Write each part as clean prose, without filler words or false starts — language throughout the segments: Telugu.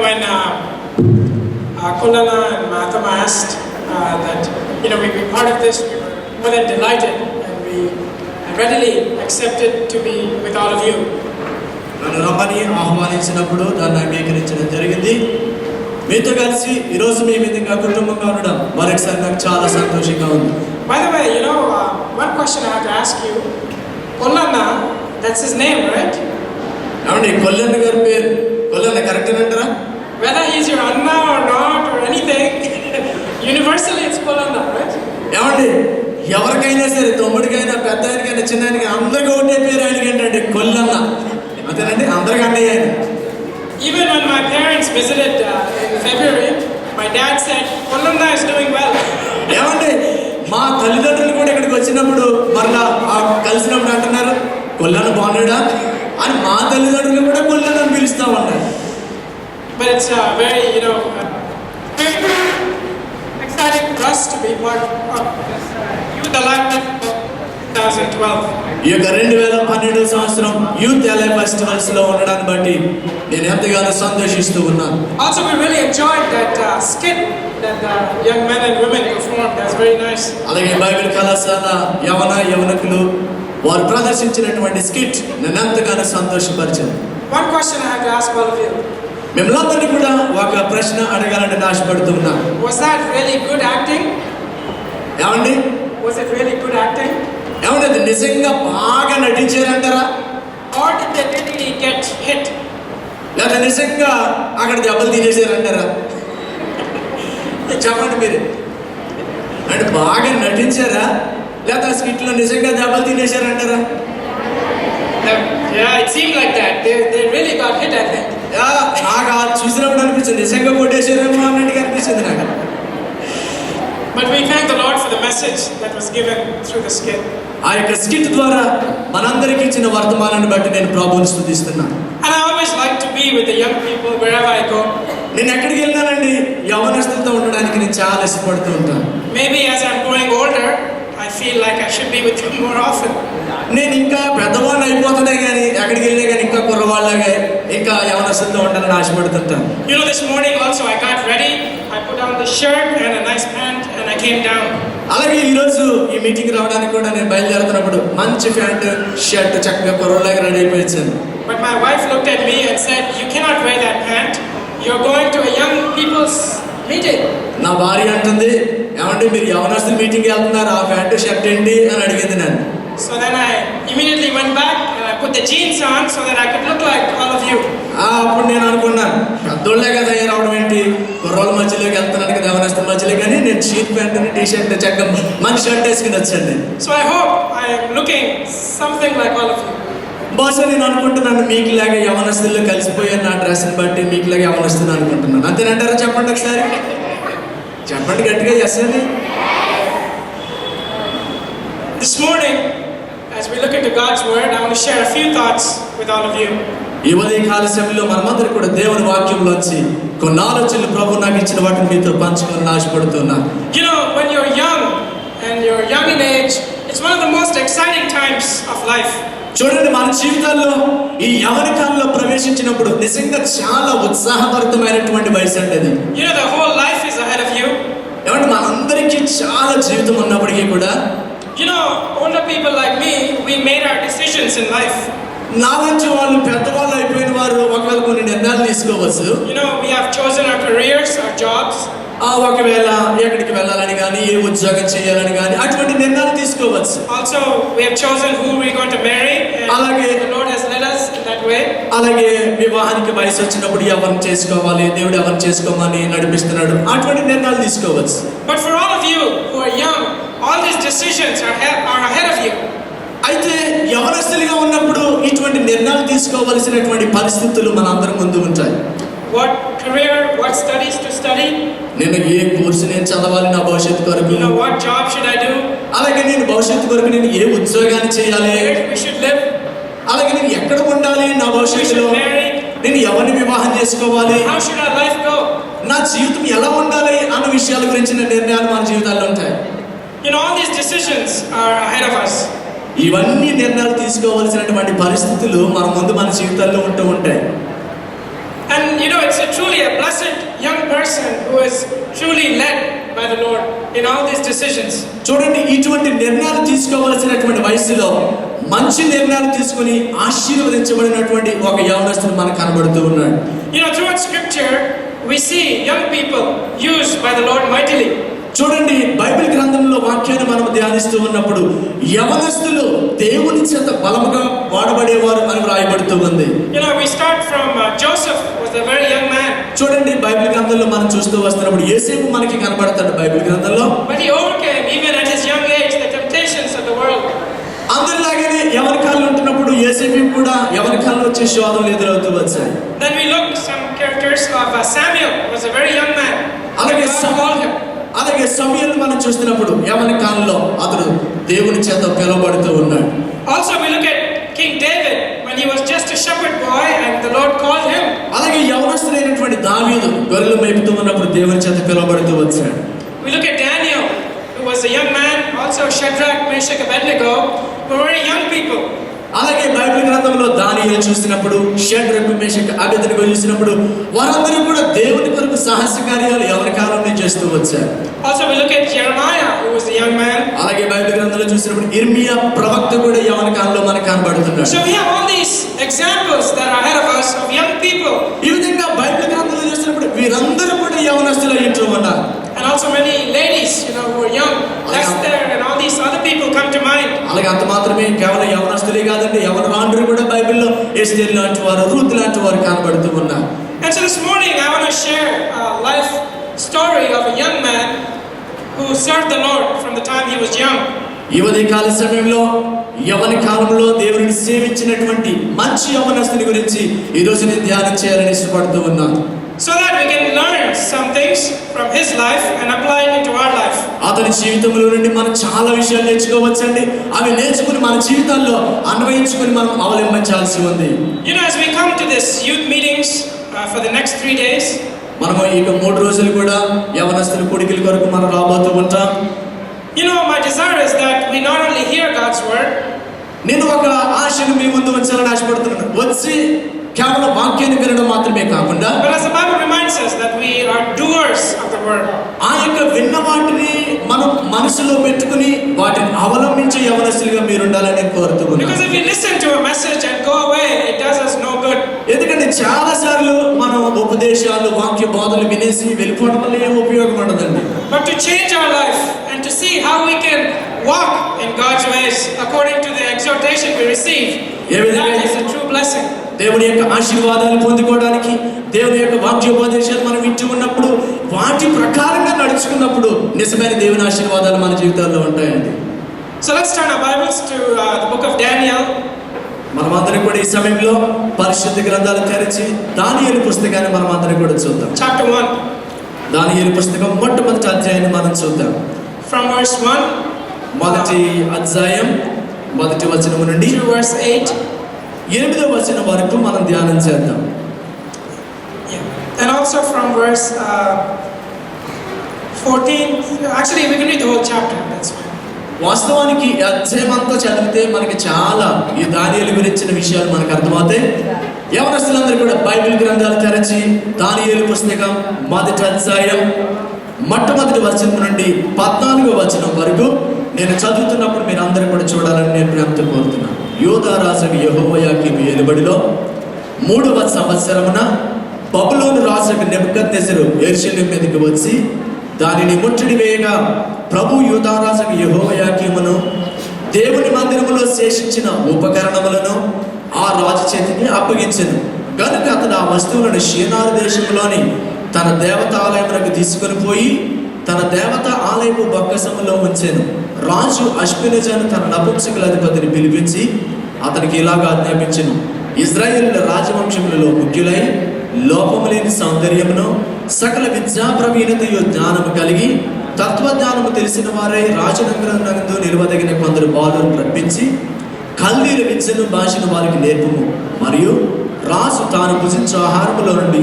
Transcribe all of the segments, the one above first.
when Kulana and Matham asked that we'd be part of this, we were more than delighted, and we readily accepted to be with all of you. నన్ను రమ్మని ఆహ్వానించినప్పుడు దాన్ని అంగీకరించడం జరిగింది. మీతో కలిసి ఈరోజు మీ విధంగా కుటుంబంగా ఉండడం మరొకసారి నాకు చాలా సంతోషంగా ఉంది. By the way, one question I have to ask you. Kulana, that's his name, right? ఏమండి కొల్లన్న గారి పేరు కొల్లన్న కరెక్ట్ అంటారా? Whether he's your Anna or not or anything, universally it's Kulana, right? ఏమండి ఎవరికైనా సరే తమ్ముడికైనా పెద్దవారికైనా చిన్నవారికైనా అందరికీ ఒకటే పేరు ఆయనకి ఏంటంటే కొల్లన్న. అంతేనండి, అందరికీ అన్నయ్య ఆయన. Even when my parents visited in February, my dad said, Kulana is doing well. ఏమండి మా తల్లిదండ్రులు కూడా ఇక్కడికి వచ్చినప్పుడు మరలా కలిసినప్పుడు అంటున్నారు కొల్లన్న బాగున్నాడా అని. మా తల్లిదండ్రులు కూడా కొల్లన్న అని పిలుస్తూ ఉన్నారు. But it's very, very exciting for us to be part of this Youth Alive of 2012. ఈ యొక్క 2012 సంవత్సరం యూత్ అలైవ్ ఫెస్టివల్స్ లో ఉండడాన్ని బట్టి నేను ఎంతగానో సంతోషిస్తూ ఉన్నాను. Also, we really enjoyed that skit that the young men and women performed. That's very nice. అలాగే బైబిల్ కళాశాల యవనకులు వారు ప్రదర్శించినటువంటి స్కిట్ నన్ను ఎంతగానో సంతోషపరిచింది. One question I have to ask all of you. మిమ్మల్ని కూడా ఒక ప్రశ్న అడగాలని ఆశపడుతున్నా. Was that really good acting? ఏమండి Was it really good acting? ఏమండి అది నిజంగా బాగా నటించారంటారా? Or did they really get hit? లేదా నిజంగా అక్కడ దెబ్బలు తినేసారంటారా? చెప్పండి మీరు. అంటే బాగా నటించారా లేదా స్కిట్ లో నిజంగా దెబ్బలు తినేసారంటారా? Yeah, it seemed like that. They really got hit, I think. నాకు చూసినప్పుడు అనిపించింది నిజంగా కొట్టేసారేమో అన్నట్టుగా అనిపించింది నాకు. But we thank the Lord for the message that was given through the skit. ఆ యొక్క స్కిట్ ద్వారా మనందరికీ ఇచ్చిన వర్తమానాన్ని బట్టి నేను ప్రభువుని స్తుతిస్తున్నాను. And I always like to be with the young people wherever I go. నేను ఎక్కడికి వెళ్ళానండి యవనస్తులతో ఉండడానికి నేను చాలా ఇష్టపడుతూ ఉంటాను. Maybe as I'm growing older, I feel like I should be with them more often. నేను ఇంకా పెద్దవాళ్ళు అయిపోతున్నా కానీ ఎక్కడికి వెళ్ళినా కానీ ఇంకా కుర్రవాళ్ళగా ఇంకా యవనస్తులతో ఉండాలని ఆశపడుతుంటాను. This morning also I got ready. I put on the shirt and a nice pant and I came down. అలాగే ఈరోజు ఈ మీటింగ్ రావడానికి కూడా నేను బయలుదేరుతున్నప్పుడు మంచి ప్యాంట్ షర్ట్ చక్కగా కుర్రలాగా ready అయిపోయించాను. But my wife looked at me and said, "You cannot wear that pant. You're going to a young people's meeting." నా భార్య అంటుంది, ఏమంటే మీరు యవనస్తుల మీటింగ్కి వెళ్తున్నారు, ఆ ప్యాంటు షర్ట్ ఏంటి అని అడిగింది నన్ను. So then I immediately went back and I put the jeans on so that I could look like all of you. అప్పుడు నేను అనుకున్నాను పెద్దోళ్ళే కదా రావడం ఏంటి, కుర్రోళ్ళ మధ్యలోకి వెళ్తున్నాను కదా యవనస్తుల మధ్యలో, కానీ నేను షీట్ ప్యాంట్ టీ షర్ట్ చక్కగా మంచి షర్ట్ వేసుకుని వచ్చండి. So I hope I am looking something like all of you. బహుశా నేను అనుకుంటున్నాను మీకులాగా యవనస్తుల్లో కలిసిపోయాను నా డ్రెస్ని బట్టి మీకులాగా యవనస్తున్నా అనుకుంటున్నాను. అంతేనంటారా? చెప్పండి ఒకసారి, చెప్పండి గట్టిగా. ఎస్ అండి. This morning, as we look into God's word, I want to share a few thoughts with all of you. ఈ ఉదయకాల సమయంలో మనమందరం కూడా దేవుని వాక్యంలోంచి కొన్ని ఆలోచనలు ప్రభు నాకు ఇచ్చిన వాటిని మీతో పంచుకోవాలని ఆశపడుతున్నాను. When you're young and you're young in age, it's one of the most exciting times of life. చూడండి, మన జీవితాల్లో ఈ యవన కాలంలో ప్రవేశించినప్పుడు నిజంగా చాలా ఉత్సాహభరితమైనటువంటి వయసు అంటే అది. The whole life is ahead of you. ఏమంటే మనందరికీ చాలా జీవితం ఉన్నప్పటికీ కూడా older people like me, we made our decisions in life. నాలంటి వాళ్ళు పెద్దవాళ్ళు అయిపోయిన వారు ఒకవేళ కొన్ని నిర్ణయాలు తీసుకోవచ్చు. We have chosen our careers, our jobs. ఒకవేళ ఎక్కడికి వెళ్ళాలని కానీ ఏ ఉద్యోగం చేయాలని కానీ అటువంటి నిర్ణయాలు తీసుకోవచ్చు. Also, we have chosen who we're going to marry. అలాగే the Lord has led us in that way. అలాగే వివాహానికి వయసు వచ్చినప్పుడు ఎవరిని చేసుకోవాలి, దేవుడు ఎవరిని చేసుకోమని నడిపిస్తున్నాడు, అటువంటి నిర్ణయాలు తీసుకోవచ్చు. But for all of you who are young, all these decisions are ahead of you. అయితే యవనస్తులుగా ఉన్నప్పుడు ఇటువంటి నిర్ణయాలు తీసుకోవాల్సినటువంటి పరిస్థితులు మనందరం ముందు ఉంటాయి. What career, what studies to study? నేను ఏ కోర్సు నేను చదవాలి నా భవిష్యత్తు కొరకు? What job should I do? అలాగే నేను భవిష్యత్తు కొరకు నేను ఏ ఉద్యోగాన్ని చేయాలి? Where we should live? అలాగే నేను ఎక్కడ ఉండాలి నా భవిష్యత్తులో? నేను ఎవరిని వివాహం చేసుకోవాలి? How should our life go? నా జీవితం ఎలా ఉండాలి అన్న విషయాల గురించిన నిర్ణయాలు మన జీవితాల్లో ఉంటాయి. All these decisions are ahead of us. ఇవన్నీ నిర్ణయాలు తీసుకోవాల్సినటువంటి పరిస్థితులు మన ముందు మన జీవితాల్లో ఉంటూ ఉంటాయి. And it's a truly a blessed young person who is truly led by the Lord in all these decisions. చూడండి, ఇటువంటి నిర్ణయాలు తీసుకోవాల్సినటువంటి వయసులో మంచి నిర్ణయాలు తీసుకుని ఆశీర్వదించబడినటువంటి ఒక యవనస్తుడు మనకు కనబడుతూ ఉన్నాడు. You know, throughout Scripture, we see young people used by the Lord mightily. చూడండి, బైబిల్ గ్రంథంలో వాక్యాన్ని మనం ధ్యానిస్తూ ఉన్నప్పుడు యవనస్తులు దేవుని చేత బలముగా వాడబడేవారు అని వ్రాయబడుతూ ఉంది. You know, we start from Joseph was a very young man. చూడండి, బైబిల్ గ్రంథంలో మనం చూస్తూ వస్తున్నప్పుడు యేసేపు మనకి కనబడతాడు బైబిల్ గ్రంథంలో. But he overcame even at his young age the temptations of the world. అందరిలాగానే ఎవరి కాళ్ళు ఉంటున్నప్పుడు యేసేపు కూడా ఎవరి కాళ్ళు వచ్చే శోధనలు ఎదురవుతూ వచ్చాయి. Then we look some characters of Samuel was a very young man. అలాగే God called him. అలాగే సమూయేలు మనం చూస్తున్నప్పుడు యవన కాలంలో అతడు దేవుని చేత పిలువబడుతూ ఉన్నాడు. Also we look at King David when he was just a shepherd boy and the Lord called him. అలాగే యవనస్తుడైనటువంటి దావీదు గొర్రెలు మేపుతూ ఉన్నప్పుడు దేవుని చేత పిలువబడుతూ వచ్చాడు. We look at Daniel who was a young man, also Shadrach, Meshach, Abednego, who were very young people. అలాగే బైబిల్ గ్రంథంలో దానియేలు చూసినప్పుడు, షడ్రకు మేషక్ అబేద్నెగో చూసినప్పుడు వారందరూ కూడా దేవుని కొరకు సాహస కార్యాలు ఎవరి కాలంలో చేస్తూ వచ్చారు. Also we look at Jeremiah who was a young man. అలాగే బైబిల్ గ్రంథంలో చూసినప్పుడు ఇర్మియా ప్రవక్త కూడా యవన కాలంలో మనకు కనబడుతున్నాడు. So we have all these examples that are ahead of us of young people. ఈ విధంగా బైబిల్ గ్రంథంలో చూసినప్పుడు వీరందరూ కూడా యవనస్తులు అయ్యింటూ ఉన్నారు. And also many ladies, you know, who are young. Esther and all these other people come to mind. అలాగే అంత మాత్రమే కేవలం యవనస్తులే కాదండి, యవనరాండ్రు కూడా బైబిల్లో ఎస్తేర్ లాంటి వారు, రూత్ లాంటి వారు కనబడుతూ ఉన్నారు. And so this morning I want to share a life story of a young man who served the Lord from the time he was young. ఈ ఉదయకాల సమయంలో యవన కాలంలో దేవుడిని సేవించినటువంటి మంచి యవనస్తుని గురించి ఈ రోజు నేను ధ్యానం చేయాలని ఇష్టపడుతూ ఉన్నాను. So that we can learn some things from his life and apply it into our life. అతని జీవితంలో నుండి మనం చాలా విషయాలు నేర్చుకోవచ్చండి. అవి నేర్చుకుని మన జీవితాల్లో అన్వయించుకుని మనం అవలంబించాల్సి ఉంది. You know, as we come to this youth meetings for the next 3 days, మనము ఇక 3 రోజులు కూడా యవనస్తుల కూడికల కొరకు మనం రాబోతూ ఉంటాం. you know, my desire is that we not only hear God's word, నేను ఒక ఆశను మీ ముందు ఉంచాలని ఆశపడుతున్నాను. వచ్చి కేవలం వాక్యాన్ని వినడం మాత్రమే కాకుండా, but as the Bible reminds us that we are doers of the word. ఆ యొక్క విన్న వాటిని మనం మనసులో పెట్టుకుని వాటిని అవలంబించే యవనస్తులుగా మీరు ఉండాలని కోరుతూ ఉన్నాను. Because if we listen to a message and go away, it does us no good. ఎందుకంటే చాలా సార్లు మనం ఉపదేశాలు, వాక్య బోధనలు వినేసి వెళ్ళిపోవడం వల్ల ఏం ఉపయోగం ఉండదండి. But to change our life and to see how we can walk in God's ways according to the exhortation we receive, that is a true blessing. దేవుని యొక్క ఆశీర్వాదాలు పొందుకోవడానికి, దేవుని యొక్క వాక్యోపదేశాలు మనం వింటూ ఉన్నప్పుడు వాటి ప్రకారంగా నడుచుకున్నప్పుడు నిజమైన దేవుని ఆశీర్వాదాలు మన జీవితాల్లో ఉంటాయండి. So let's turn our Bibles to the book of Daniel. మనమందరం కూడా ఈ సమయంలో పరిశుద్ధ గ్రంథాలు తెరిచి దానియేలు పుస్తకాన్ని మనమందరం కూడా చూద్దాం. Chapter 1. దానియేలు పుస్తకం మొట్టమొదటి అధ్యాయాన్ని మనం చూద్దాం. From verse 1 మొదటి అధ్యాయం మొదటి వచనం నుండి to verse 8. 8వ వచనం వరకు మనం ధ్యానం చేద్దాం. Yeah. And also from verse 14. Actually, we can read the whole chapter. That's fine. వాస్తవానికి ఈ అధ్యాయం అంతా చదివితే మనకి చాలా ఈ దానియేలు గురించిన విషయాలు మనకు అర్థమవుతాయి. యవనస్తులందరూ కూడా బైబిల్ గ్రంథాలు తెరచి దానియేలు పుస్తకం మొదటి అధ్యాయం మొట్టమొదటి వచనం నుండి 14వ వచనం వరకు నేను చదువుతున్నప్పుడు మీరు అందరూ కూడా చూడాలని నేను ప్రేమతో కోరుతున్నాను. యూదా రాజు యెహోయాకీము ఏలుబడిలో 3వ సంవత్సరమున బబులోను రాజు నెబుకద్నెజరు యెరూషలేము మీదకి వచ్చి దానిని ముట్టడి వేయగా ప్రభు యూదా రాజు యెహోయాకీమును దేవుని మందిరములో శేషించిన ఉపకరణములను ఆ రాజు చేతికి అప్పగించెను. కనుక అతను ఆ వస్తువులను షీనారు దేశంలోని తన దేవతాలయమునకు తీసుకొని పోయి తన దేవత ఆలయపు బొక్కసములో ఉంచెను. రాజు అష్పెనజను తన నపుంసకుల అధిపతిని పిలిపించి అతనికి ఇలాగా ఆజ్ఞాపించెను: ఇశ్రాయేలుల రాజవంశములలో ముఖ్యులై లోపము లేని సౌందర్యమును సకల విద్యా ప్రవీణతయు జ్ఞానము కలిగి తత్వజ్ఞానము తెలిసిన వారై రాజనగరనందు నిలవదగిన కొందరు బాలురు రప్పించి కల్దీల విద్యను భాషను వారికి నేర్పుము. మరియు రాజు తాను భుజించే ఆహారములో నుండి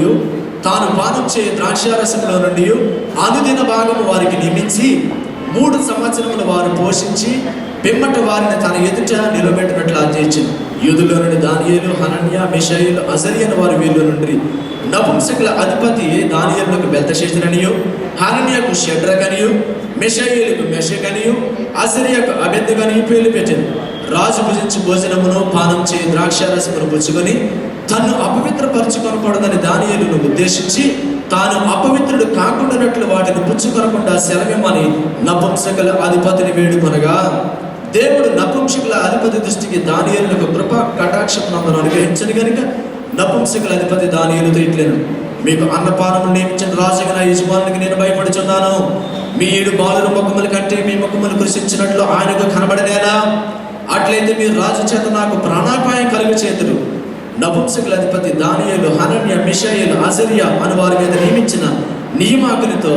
తాను పానం చే ద్రాక్షారసంలో నుండి అనుదిన భాగము వారికి నియమించి 3 సంవత్సరములు వారు పోషించి పిమ్మట వారిని తన ఎదుట నిలబెట్టినట్లు ఆజ్ఞయించెను. యూదులో నుండి దానియేలు, హనన్య, మిషాయేలు, అజర్య అనే వారు వీళ్ళు నుండి నపుంసకుల అధిపతి దానియేలుకు బెల్తషెజరనియు, హనన్యకు షడ్రకనియు, మిషాయేలుకు మెషకనియు, అజర్యకు అబెద్నెగోనియు పేర్లు పెట్టెను. రాజు భుజించి భోజనమును పానం చేయి ద్రాక్షారసమును పుచ్చుకొని తన్ను అపవిత్రపరచుకొనకూడదని దానియేలును ఉద్దేశించి తాను అపవిత్రుడు కాకుండానట్లు వాటిని పుచ్చుకొనకుండా సెలవిమ్మని నపుంసకుల అధిపతిని వేడుకొనగా, దేవుడు నపుంసకుల అధిపతి దృష్టికి దానియేలునకు కృప కటాక్షమునందును అనుగ్రహించను గనుక నపుంసకుల అధిపతి దానియేలుతో ఇట్లెను, మీకు అన్నపానము నియమించిన రాజుగా నా యజమానునికి నేను భయపడుచున్నాను. మీ 7 బాలుర ముఖముల కంటే మీ ముఖములు కృషించినట్లు ఆయనకు కనబడనేలా? అట్లయితే మీరు రాజు చేత నాకు ప్రాణాపాయం కలుగు చేతురు. నపుంసకుల అధిపతి దానియేలు, హనన్య, మిషాయేలు, అజర్య అను వారి మీద నియమించిన నియమాకులతో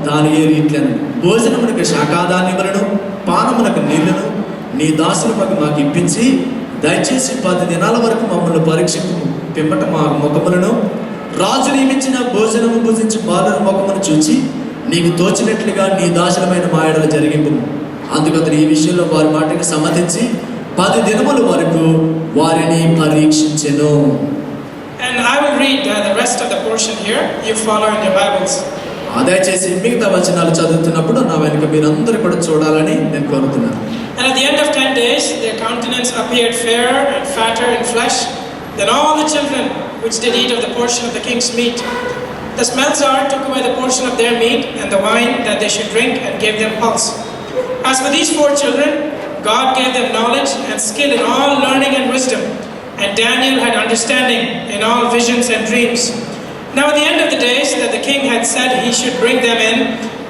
దానియేలు ఇట్లను, భోజనమునకు శాకాధాన్యములను పానమునకు నీళ్లను నీ దాసులకు మాకు ఇప్పించి దయచేసి 10 దినాల వరకు మమ్మల్ని పరీక్షకు పిమ్మట మా ముఖములను రాజు నియమించిన భోజనము భుజించి బాలుర ముఖమును చూచి నీకు తోచినట్లుగా నీ దాసులమైన మాయడలు జరిగింపు. అందుకతను ఈ విషయంలో వారి మాటకు సమ్మతించి 10 దినముల వరకు వారిని పరీక్షించెను. And I will read the rest of the portion here. You follow in your Bibles. దయచేసి మిగతా వచనాలు చదువుతున్నప్పుడు నా వెనుక మీరందరూ కూడా చూడాలని నేను కోరుతున్నాను. And at the end of 10 days, their countenance appeared fairer and fatter in flesh than all the children which did eat of the portion of the king's meat. The Smeltsar took away the portion of their meat and the wine that they should drink and gave them pulse. As for these 4 children, God gave them knowledge and skill in all learning and wisdom, and Daniel had understanding in all visions and dreams. Now at the end of the days that the king had said he should bring them in,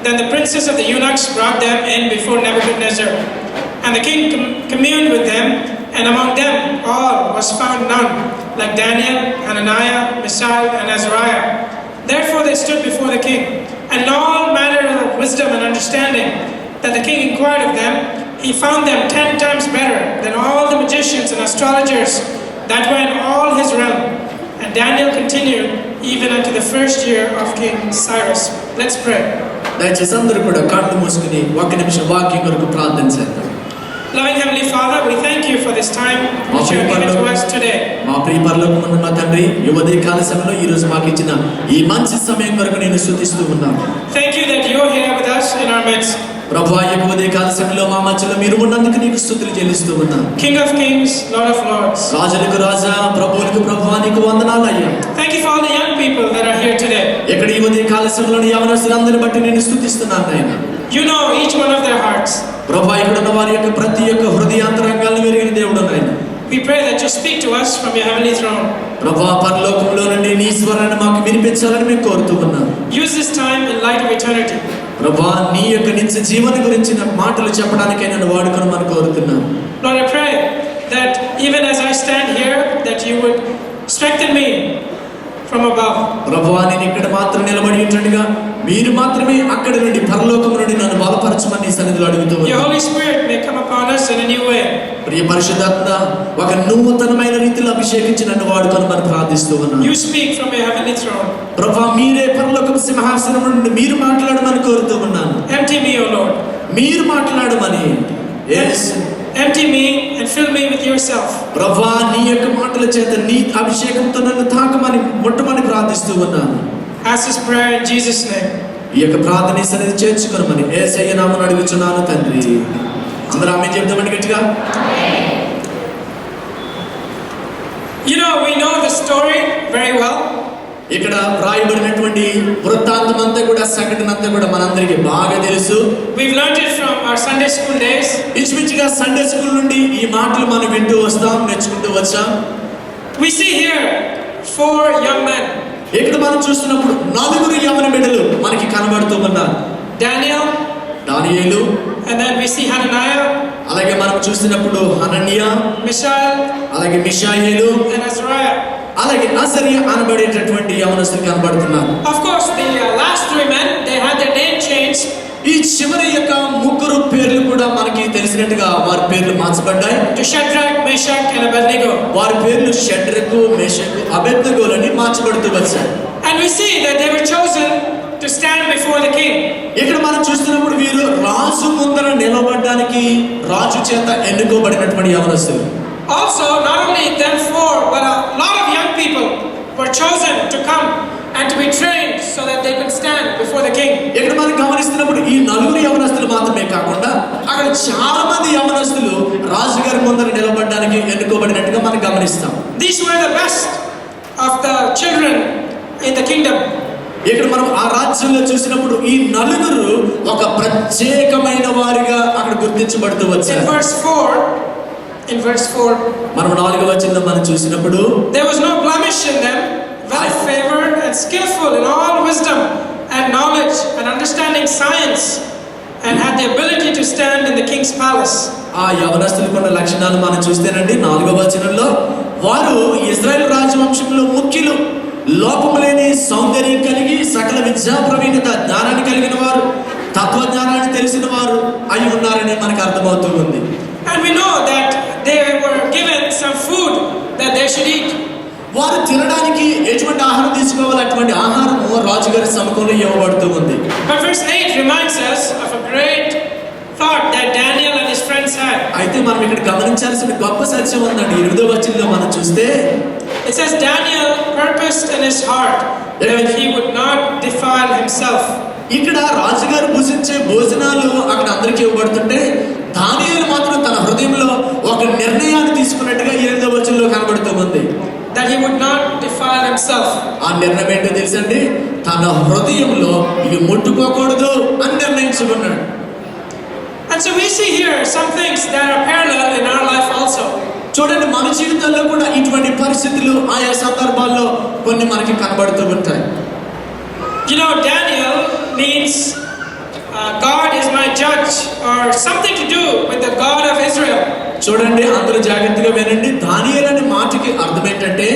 then the princes of the eunuchs brought them in before Nebuchadnezzar. And the king communed with them, and among them all was found none like Daniel, Hananiah, Mishael, and Azariah. Therefore they stood before the king, and in all manner of wisdom and understanding that the king inquired of them, he found them 10 times better than all the magicians and astrologers that were in all his realm. And Daniel continued even unto the first year of King Cyrus. Let's pray. దయచేసి అందరూ కూడా కళ్ళు మూసుకుని 1 నిమిషం వాక్యం కొరకు ప్రార్థన చేద్దాం. Loving Heavenly Father, we thank you for this time which you have given to us today. మా ప్రియ పరలోకమందున్న మా తండ్రి, ఈ ఉదయకాల సమయంలో ఈ రోజు మాకు ఇచ్చిన ఈ మంచి సమయం కొరకు నేను స్తుతిస్తూ ఉన్నాను. Thank you that you are here with us in our midst. ప్రభువా, ఈ ఉదయకాల సమయంలో మా మధ్యలో మీరు ఉన్నందుకు నీకు స్తుతులు చెల్లిస్తూ ఉన్నాను. King of Kings, Lord of Lords. రాజులకు రాజా, ప్రభువులకు ప్రభువా, నీకు వందనాలు అయ్యా. Thank you for all the young people that are here today. ఇక్కడ ఈ ఉదయకాల సమయంలో యవనస్తులందరిని బట్టి నేను స్తుతిస్తున్నాను నాయనా. You know each one of their hearts. ప్రభువా, ఇక్కడ ఉన్న వారి యొక్క ప్రతి ఒక్క హృదయాంతరంగాలను ఎరిగిన దేవుడు నాయనా. We pray that you speak to us from your heavenly throne. ప్రభువా, పరలోకంలో నుండి నీ స్వరాన్ని మాకు వినిపించాలని మేము కోరుతూ ఉన్నాను. Use this time in light of eternity. ప్రభువా, నీ యొక్క నిత్య జీవన గురించిన మాటలు చెప్పడానికే నన్ను వాడుకోమని కోరుతున్నాను. Lord, I pray that even as I stand here, that you would strengthen me from above. ప్రభువా, నేను ఇక్కడ మాత్రం నిలబడి ఉంటుండగా మీరు మాత్రమే అక్కడ నుండి పరలోకం నుండి నన్ను బలపరచమని నీ సన్నిధిలో అడుగుతూ Your ఉన్నాను. Holy Spirit may come upon us in a new way. ప్రియ పరిశుద్ధాత్మ, ఒక నూతనమైన రీతిలో అభిషేకించి నన్ను వాడుకోమని ప్రార్థిస్తూ ఉన్నాను. You speak from your heavenly throne. ప్రభువా, మీరే పరలోకపు సింహాసనం నుండి మీరు మాట్లాడమని కోరుతూ ఉన్నాను. Empty me, O Lord. మీరు మాట్లాడమని. Yes. Empty me and fill me with yourself. ప్రభువా, నీ యొక్క మాటల చేత నీ అభిషేకంతో నన్ను తాకమని ముట్టమని ప్రార్థిస్తూ ఉన్నాను. Ask this prayer in Jesus' name. ఈ యొక్క ప్రార్థన సన్నిధి చేర్చుకోమని యేసయ్య నామమున అడుగుచున్నాను తండ్రి. అందరూ ఆమేన్ చెప్దామండి గట్టిగా. You know, we know the story very well. ఇక్కడ రాయబడినటువంటి వృత్తాంతం అంతా కూడా, సంఘటన అంతా కూడా మనందరికీ బాగా తెలుసు. We've learned it from our Sunday school days. ఇంచుమించుగా సండే స్కూల్ నుండి ఈ మాటలు మనం వింటూ వస్తాం, నేర్చుకుంటూ వచ్చాం. We see here 4 young men. ఇక్కడ మనం చూస్తున్నప్పుడు 4 యవన బిడ్డలు మనకి కనబడుతూ ఉన్నారు. Daniel, దానియేలు, and then we see Hananiah, అలాగే మనం చూస్తున్నప్పుడు హనన్య, Mishael, అలాగే మిషాయేలు, and Azariah. అలాగే అజర్య అనబడేటటువంటి యవనస్తులు కనబడుతున్నారు. Of course, the last 3 men, they had their name changed. ఈ చివరి యొక్క 3 పేర్లు కూడా మనకి తెలిసినట్టుగా వారి పేర్లు మార్చబడ్డాయి. To Shadrach, Meshach, and Abednego. వారి పేర్లు షడ్రకు, మేషకు, అబేద్నెగోలని మార్చబడుతూ వచ్చాయి. And we see that they were chosen to stand before the king. ఇక్కడ మనం చూస్తున్నప్పుడు వీరు రాజు ముందర నిలబడడానికి రాజు చేత ఎన్నుకోబడినటువంటి యవనస్తులు. Also, not only them four, but a lot of young people were chosen to come and to be trained so that they could stand before the king. ఇక్కడ మనం గమనిస్తున్నప్పుడు ఈ నలుగురు యవనస్తులు మాత్రమే కాకుండా అక్కడ చాలా మంది యవనస్తులు రాజుగారి ముందర నిలబడడానికి ఎన్నుకోబడినట్టుగా మనం గమనిస్తాం. These were the best of the children in the kingdom. ఇక్కడ మనం ఆ రాజ్యంలో చూసినప్పుడు ఈ నలుగురు ఒక ప్రత్యేకమైన వారిగా అక్కడ గుర్తించబడుతూ వచ్చారు. In verse 4 మనం 4వ వచనంలో మనం చూసినప్పుడు there was no blemish in them, well favored and skillful in all wisdom and knowledge and understanding science, and had the ability to stand in the king's palace. ఆ యవనస్తులకు ఉన్న లక్షణాలు మనం చూస్తేనండి 4వ వచనంలో వారు ఇశ్రాయేలు రాజవంశంలో ముఖ్యులు, లోపము లేని సౌందర్యం కలిగి సకల విద్యా ప్రవీణత జ్ఞానాన్ని కలిగిన వారు, తత్వజ్ఞానాన్ని తెలిసిన వారు అయి ఉన్నారని మనకు అర్థమవుతూ ఉంది. And we know that they were given some food that they should eat. వారు తినడానికి ఎటువంటి ఆహారం తీసుకోవాలి, అటువంటి ఆహారము రాజుగారి సముఖంలో ఇవ్వబడుతూ ఉంది. But verse 8 reminds us of a great thought that Daniel and his friends had. అయితే మనం ఇక్కడ గమనించాల్సిన గొప్ప సత్యం ఉందండి. 8వ వచనంలో మనం చూస్తే it says Daniel purposed in his heart that he would not defile himself. ఇక్కడ రాజుగారు భుజించే భోజనాలు అక్కడ అందరికీ ఇవ్వబడుతుంటే దానియేలు మాత్రం తన హృదయంలో ఒక నిర్ణయాన్ని తీసుకున్నట్టుగా 8వ వచనంలో కనబడుతూ ఉంది. That he would not defile himself. ఆ నిర్ణయం ఏంటో తెలుసండి, తన హృదయంలో ఇవి ముట్టుకోకూడదు అని నిర్ణయించుకున్నాడు. And so we see here some things that are parallel in our life also. చూడండి, మన జీవితంలో కూడా ఇటువంటి పరిస్థితులు ఆయా సందర్భాల్లో కొన్ని మనకి కనబడుతూ ఉంటాయి. You know, Daniel means God is my judge, or something to do with the God of Israel. చూడండి, అందరూ జాగ్రత్తగా వినండి. దానియేలు అనే మాటకి అర్థం ఏంటంటే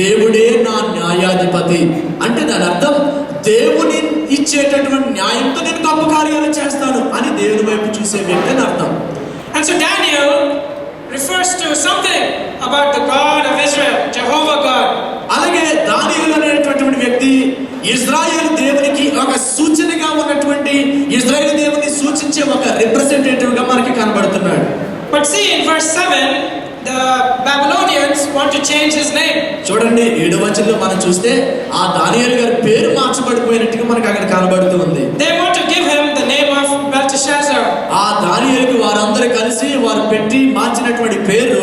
దేవుడే నా న్యాయాధిపతి. అంటే దాని అర్థం దేవుని ఇచ్చేటటువంటి న్యాయంతో నేను గొప్ప కార్యాలు చేస్తాను అని దేవుని వైపు చూసే వ్యక్తి అని అర్థం. And so Daniel refers to something about the God of Israel, Jehovah God. అలాగే దానియేలు అనేటటువంటి వ్యక్తి ఇజ్రాయేల్ దేవునికి ఒక సూచనగా ఉన్నటువంటి ఇజ్రాయేల్ దేవుని సూచించే ఒక రిప్రజెంటేటివ్ గా మనకి కనబడుతున్నాడు. But see in verse 7 the Babylonians want to change his name. చూడండి, 7వ వచనంలో మనం చూస్తే ఆ దానియేలు గారి పేరు మార్చబడిపోయినట్టుగా మనకి అక్కడ కనబడుతూ ఉంది. They want to give him the name of Belteshazzar. ఆ దానియేలుకి వారందరూ కలిసి వారు పెట్టి మార్చినటువంటి పేరు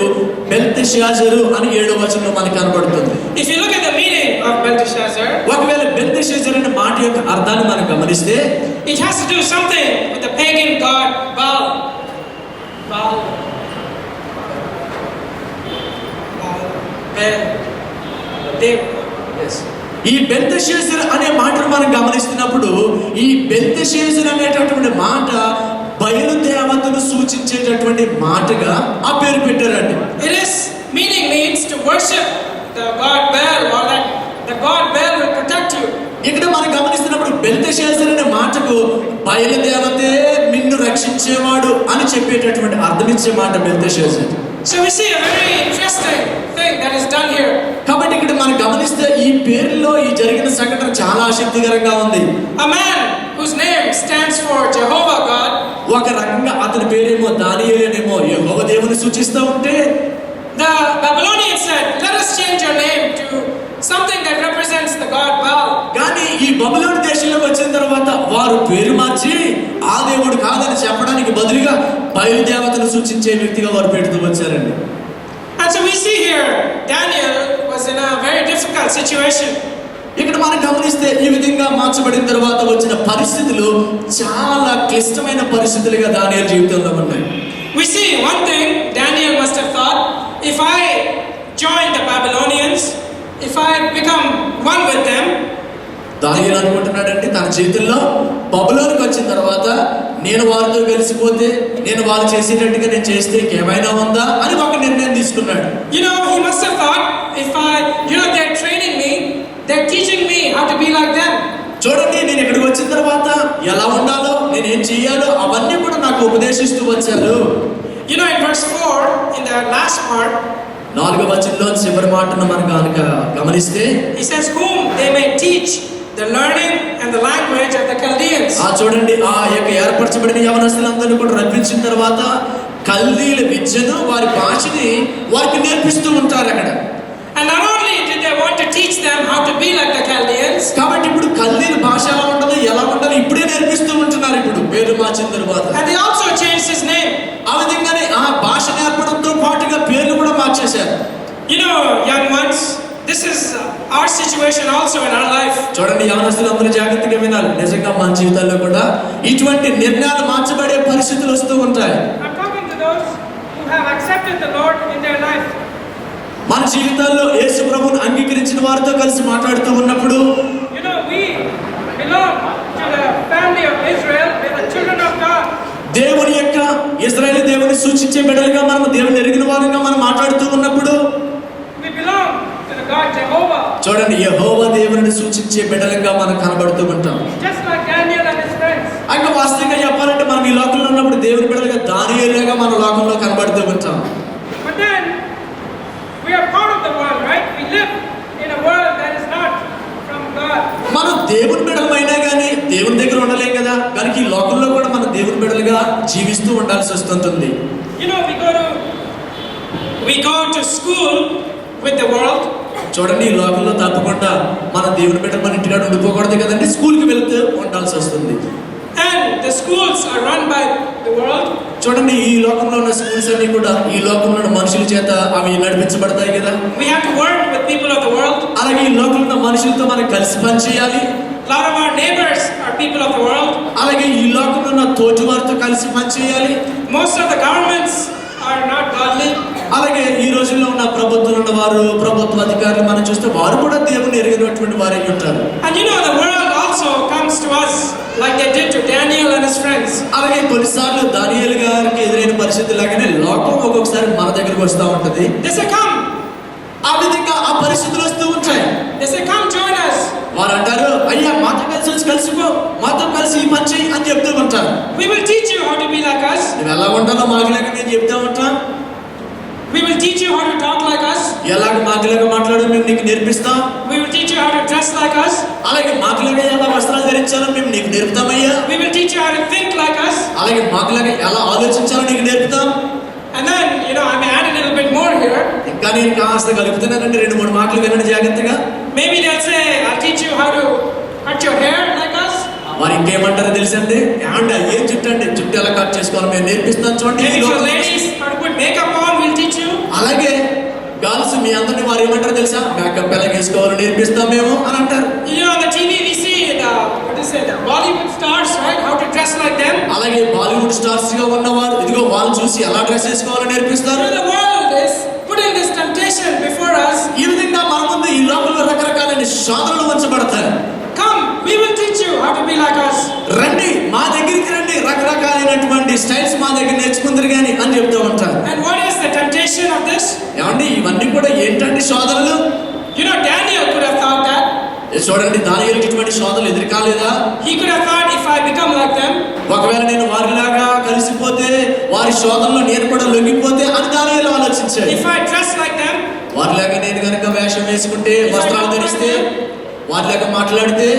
బెల్తెషాజరు అని 7వ వచనంలో మనకి కనబడుతుంది. If you look at the meaning of Belteshazzar, ఒకవేళ బెల్తెషాజర్ అనే మాట యొక్క అర్థాన్ని మనం గమనిస్తే it has to do something with the pagan god Baal. Baal. ఈ బెల్తెషాజర్ అనే మాటను మనం గమనిస్తున్నప్పుడు ఈ బెల్తెషాజర్ అనేటటువంటి మాట బయలుదేవతను సూచించేటటువంటి మాటగా ఆ పేరు పెట్టారండి. It is means to worship the god Baal, or that the god Baal will protect you. ఇక్కడ మనం గమనిస్తున్నప్పుడు బెల్తెషాజర్ అనే మాటకు బయలుదేవతే నిన్ను రక్షించేవాడు అని చెప్పేటటువంటి అర్థం ఇచ్చే మాట Belteshazzar. So we see a very interesting thing that is done here. కాబట్టి ఇక్కడ మనం గమనిస్తే ఈ పేరులో ఈ జరిగిన సంఘటన చాలా ఆసక్తికరంగా ఉంది. A man whose name stands for Jehovah God. ఒక రకంగా అతని పేరేమో దానియేలేనేమో యెహోవా దేవుని సూచిస్తూ ఉంటే the Babylonians said, let us change your name to something that represents the god Baal. కానీ ఈ బబులోను దేశంలోకి వచ్చిన తర్వాత వారు పేరు మార్చి ఆ దేవుడు కాదని చెప్పడానికి బదులుగా బయలుదేవతను సూచించే వ్యక్తిగా వారు పెడుతూ వచ్చారండి. And so we see here Daniel was in a very difficult situation. ఇక్కడ మనం గమనిస్తే ఈ విధంగా మార్చబడిన తర్వాత వచ్చిన పరిస్థితులు చాలా క్లిష్టమైన పరిస్థితులుగా దానియేలు జీవితంలో ఉన్నాయి. We see one thing Daniel must have thought, if I join the Babylonians, if I become one with them, దానియేలు అనుకుంటున్నాడంటే తన జీవితంలో బబులోనుకి వచ్చిన తర్వాత నేను వారితో కలిసిపోతే నేను వాళ్ళు చేసేటట్టుగా నేను చేస్తే ఏమైనా ఉందా అని ఒక నిర్ణయం తీసుకున్నాడు. You know, he must have thought, if they're training me, they're teaching me how to be like them. చూడండి, నేను ఇక్కడికి వచ్చిన తర్వాత ఎలా ఉండాలో నేను ఏం చేయాలో అవన్నీ కూడా నాకు ఉపదేశిస్తూ వచ్చారు. You know, in verse 4 in the last part, 4వ వచనంలో చివరి మాటను మనం కనుక గమనిస్తే he says whom they may teach the learning and the language of the Chaldeans. చూడండి, ఆ యొక్క ఏర్పరచబడిన యవనస్తులందరినీ కూడా రప్పించిన తర్వాత కల్దీల విద్యను వారి భాషని వారికి నేర్పిస్తూ ఉంటారు అక్కడ. And not only did they want to teach them how to be like the Chaldeans, కాబట్టి ఇప్పుడు కల్దీల భాష ఎలా ఉంటుందో ఎలా ఉండాలో ఇప్పుడే నేర్పిస్తూ ఉంటున్నారు ఇప్పుడు పేరు మార్చిన తర్వాత. and they also changed his name. ఆ విధంగానే ఆ భాష నేర్పడంతో పాటుగా పేర్లు కూడా మార్చేశారు. You know, young ones, this is our situation also in our life. చూడండి యవనస్తులు అందరూ జాగ్రత్తగా వినాలి. నిజంగా మన జీవితాల్లో కూడా ఇటువంటి నిర్ణయాలు మార్చబడే పరిస్థితులు వస్తూ ఉంటాయి. I'm talking to those who have accepted the Lord in their life. మన జీవితాల్లో యేసు ప్రభువును అంగీకరించిన వారితో కలిసి మాట్లాడుతూ ఉన్నప్పుడు, You know, we belong to the family of Israel. We are the children of God. దేవుని యొక్క ఇశ్రాయేలు దేవుని సూచించే బిడ్డలుగా మనం దేవుని ఎరిగిన వారంగా మనం మాట్లాడుతూ ఉన్నప్పుడు, We belong to the God Jehovah. చూడండి యెహోవా దేవుని సూచించే బిడ్డలుగా మనం కనబడుతూ ఉంటాం. Just like Daniel and his friends. అయితే వాస్తవంగా చెప్పాలంటే మనం ఈ లోకంలో ఉన్నప్పుడు దేవుని బిడ్డలుగా దానియేలుగా మన లోకంలో కనబడుతూ ఉంటాం. But then we are part of the world, right? We live in a world that is not from God. మనం దేవుని బిడ్డలమైనా కానీ దేవుని దగ్గర ఉండలేం కదా. కనుక ఈ లోకంలో కూడా మనం దేవుని బిడ్డలుగా జీవిస్తూ ఉండాల్సి వస్తుంటుంది. You know, we go to school with the world. చూడండి ఈ లోకంలో తప్పకుండా మన దేవుని బిడ్డలు మన ఇంటికాడ ఉండిపోకూడదు కదండి. స్కూల్కి వెళ్తూ ఉండాల్సి వస్తుంది. And the schools are run by the world. చూడండి ఈ లోకంలో ఉన్న స్కూల్స్ అన్ని కూడా ఈ లోకంలో ఉన్న మనుషుల చేత అవి నడిపించబడతాయి కదా. We have to work with people of the world. అలాగే ఈ లోకంలో ఉన్న మనుషులతో మనం కలిసి పనిచేయాలి. A lot of our neighbors are people of the world. అలాగే ఈ లోకంలో ఉన్న తోటి వారితో కలిసి పనిచేయాలి. Most of the governments are not godly. అలాగే ఈ రోజుల్లో ఉన్న ప్రభుత్వంలో ఉన్న వారు ప్రభుత్వ అధికారులు మనం చూస్తే వారు కూడా దేవుని ఎరిగినటువంటి వారై ఉంటారు. And you know, the world also comes to us like they did to Daniel and his friends. అలాగే కొన్నిసార్లు దానియేలు గారికి ఎదురైన పరిస్థితి లాగానే లోకం ఒక్కొక్కసారి మన దగ్గరికి వస్తూ ఉంటది. They say, come. ఆ విధంగా ఆ పరిస్థితులు వస్తూ ఉంటాయి. They say, come join us. వారు అంటారు, అయ్యా మాతో కలిసి వచ్చి కలిసిపో, మాతో కలిసి ఈ పని చేయి అని చెప్తూ ఉంటారు. We will teach you how to be like us. నువ్వు ఎలా ఉండాలో మాకులాగా నేను చెప్తా ఉంటా. We will teach you how to talk like us. ఎలాగ మాకులాగా మాట్లాడో మేము నీకు నేర్పిస్తాం. We will teach you how to dress like us. అలాగే మాకులాగా ఎలా వస్త్రాలు ధరించాలో మేము నీకు నేర్పుతామయ్యా. We will teach you how to think like us. అలాగే మాకులాగా ఎలా ఆలోచించాలో నీకు నేర్పుతాం. And then, you know, I may add a little bit more here. ఇంకా నేను కాస్త కలుపుతున్నానండి 2-3 మాటలు వినండి జాగ్రత్తగా. Maybe they'll say, I'll teach you how to cut your hair like us. వారు ఇంకేమంటారో తెలుసండి, ఏమంటే ఏం జుట్టు అండి, జుట్టు ఎలా కట్ చేసుకోవాలో మేము నేర్పిస్తాం చూడండి. Maybe for ladies, how to put makeup on, we'll teach you. అలాగే గర్ల్స్ మీ అందరినీ వారు ఏమంటారో తెలుసా, మేకప్ ఎలా వేసుకోవాలో నేర్పిస్తాం మేము అని అంటారు. You know, on the TV we see the Bollywood stars, right? How to dress like them. అలాగే బాలీవుడ్ స్టార్స్ గా ఉన్నవారు ఇదిగో వాళ్ళు చూసి ఎలా డ్రెస్ వేసుకోవాలో నేర్పిస్తారు. You know, the world is putting this temptation before us. ఈ విధంగా మన ముందు ఈ లోకంలో రకరకాలైన శోధనలు ఉంచబడతాయి. Come, we will teach you how to be like us. రండి మా దగ్గరికి రండి, రకరకాలైనటువంటి స్టైల్స్ మా దగ్గర నేర్చుకుందరు కానీ అని చెప్తూ ఉంటారు. And what is the temptation of this? ఏమండి ఇవన్నీ కూడా ఏంటండి శోధనలు? You know, Daniel could have thought that. చూడండి దానియేలుకి ఇటువంటి శోధనలు ఎదురు కాలేదా? He could have thought, if I become like them, ఒకవేళ నేను వారిలాగా కలిసిపోతే వారి శోధనలో నేను కూడా లొంగిపోతే అని దానియేలు ఆలోచించాడు. if I dress like them, వారిలాగా నేను కనుక వేషం వేసుకుంటే వస్త్రాలు ధరిస్తే వారిలాగా మాట్లాడితే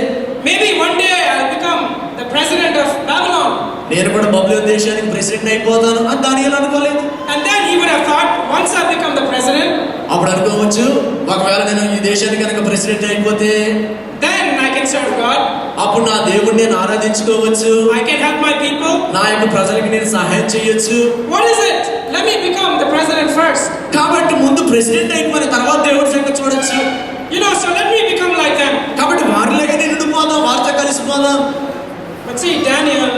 maybe one day I'll become the president of Babylon. నేను కూడా బబులోను దేశానికి ప్రెసిడెంట్ అయిపోతాను అని దానియేలు అనుకోలేదు. And then he would have thought, once I become the president, అప్పుడు అనుకోవచ్చు ఒకవేళ నేను ఈ దేశానికి కనుక ప్రెసిడెంట్ అయిపోతే then I can serve God. అప్పుడు నా దేవుడిని నేను ఆరాధించుకోవచ్చు, I can help my people. నా యొక్క ప్రజలకి నేను సహాయం చేయొచ్చు. What is it? Let me become the president first. కాబట్టి ముందు ప్రెసిడెంట్ అయిపోయిన తర్వాత దేవుడి సంగతి చూడొచ్చు. You know, so let me become like them. కాబట్టి వారిలాగా నేను ఉండిపోదాం, వారితో కలిసిపోదాం. But see, Daniel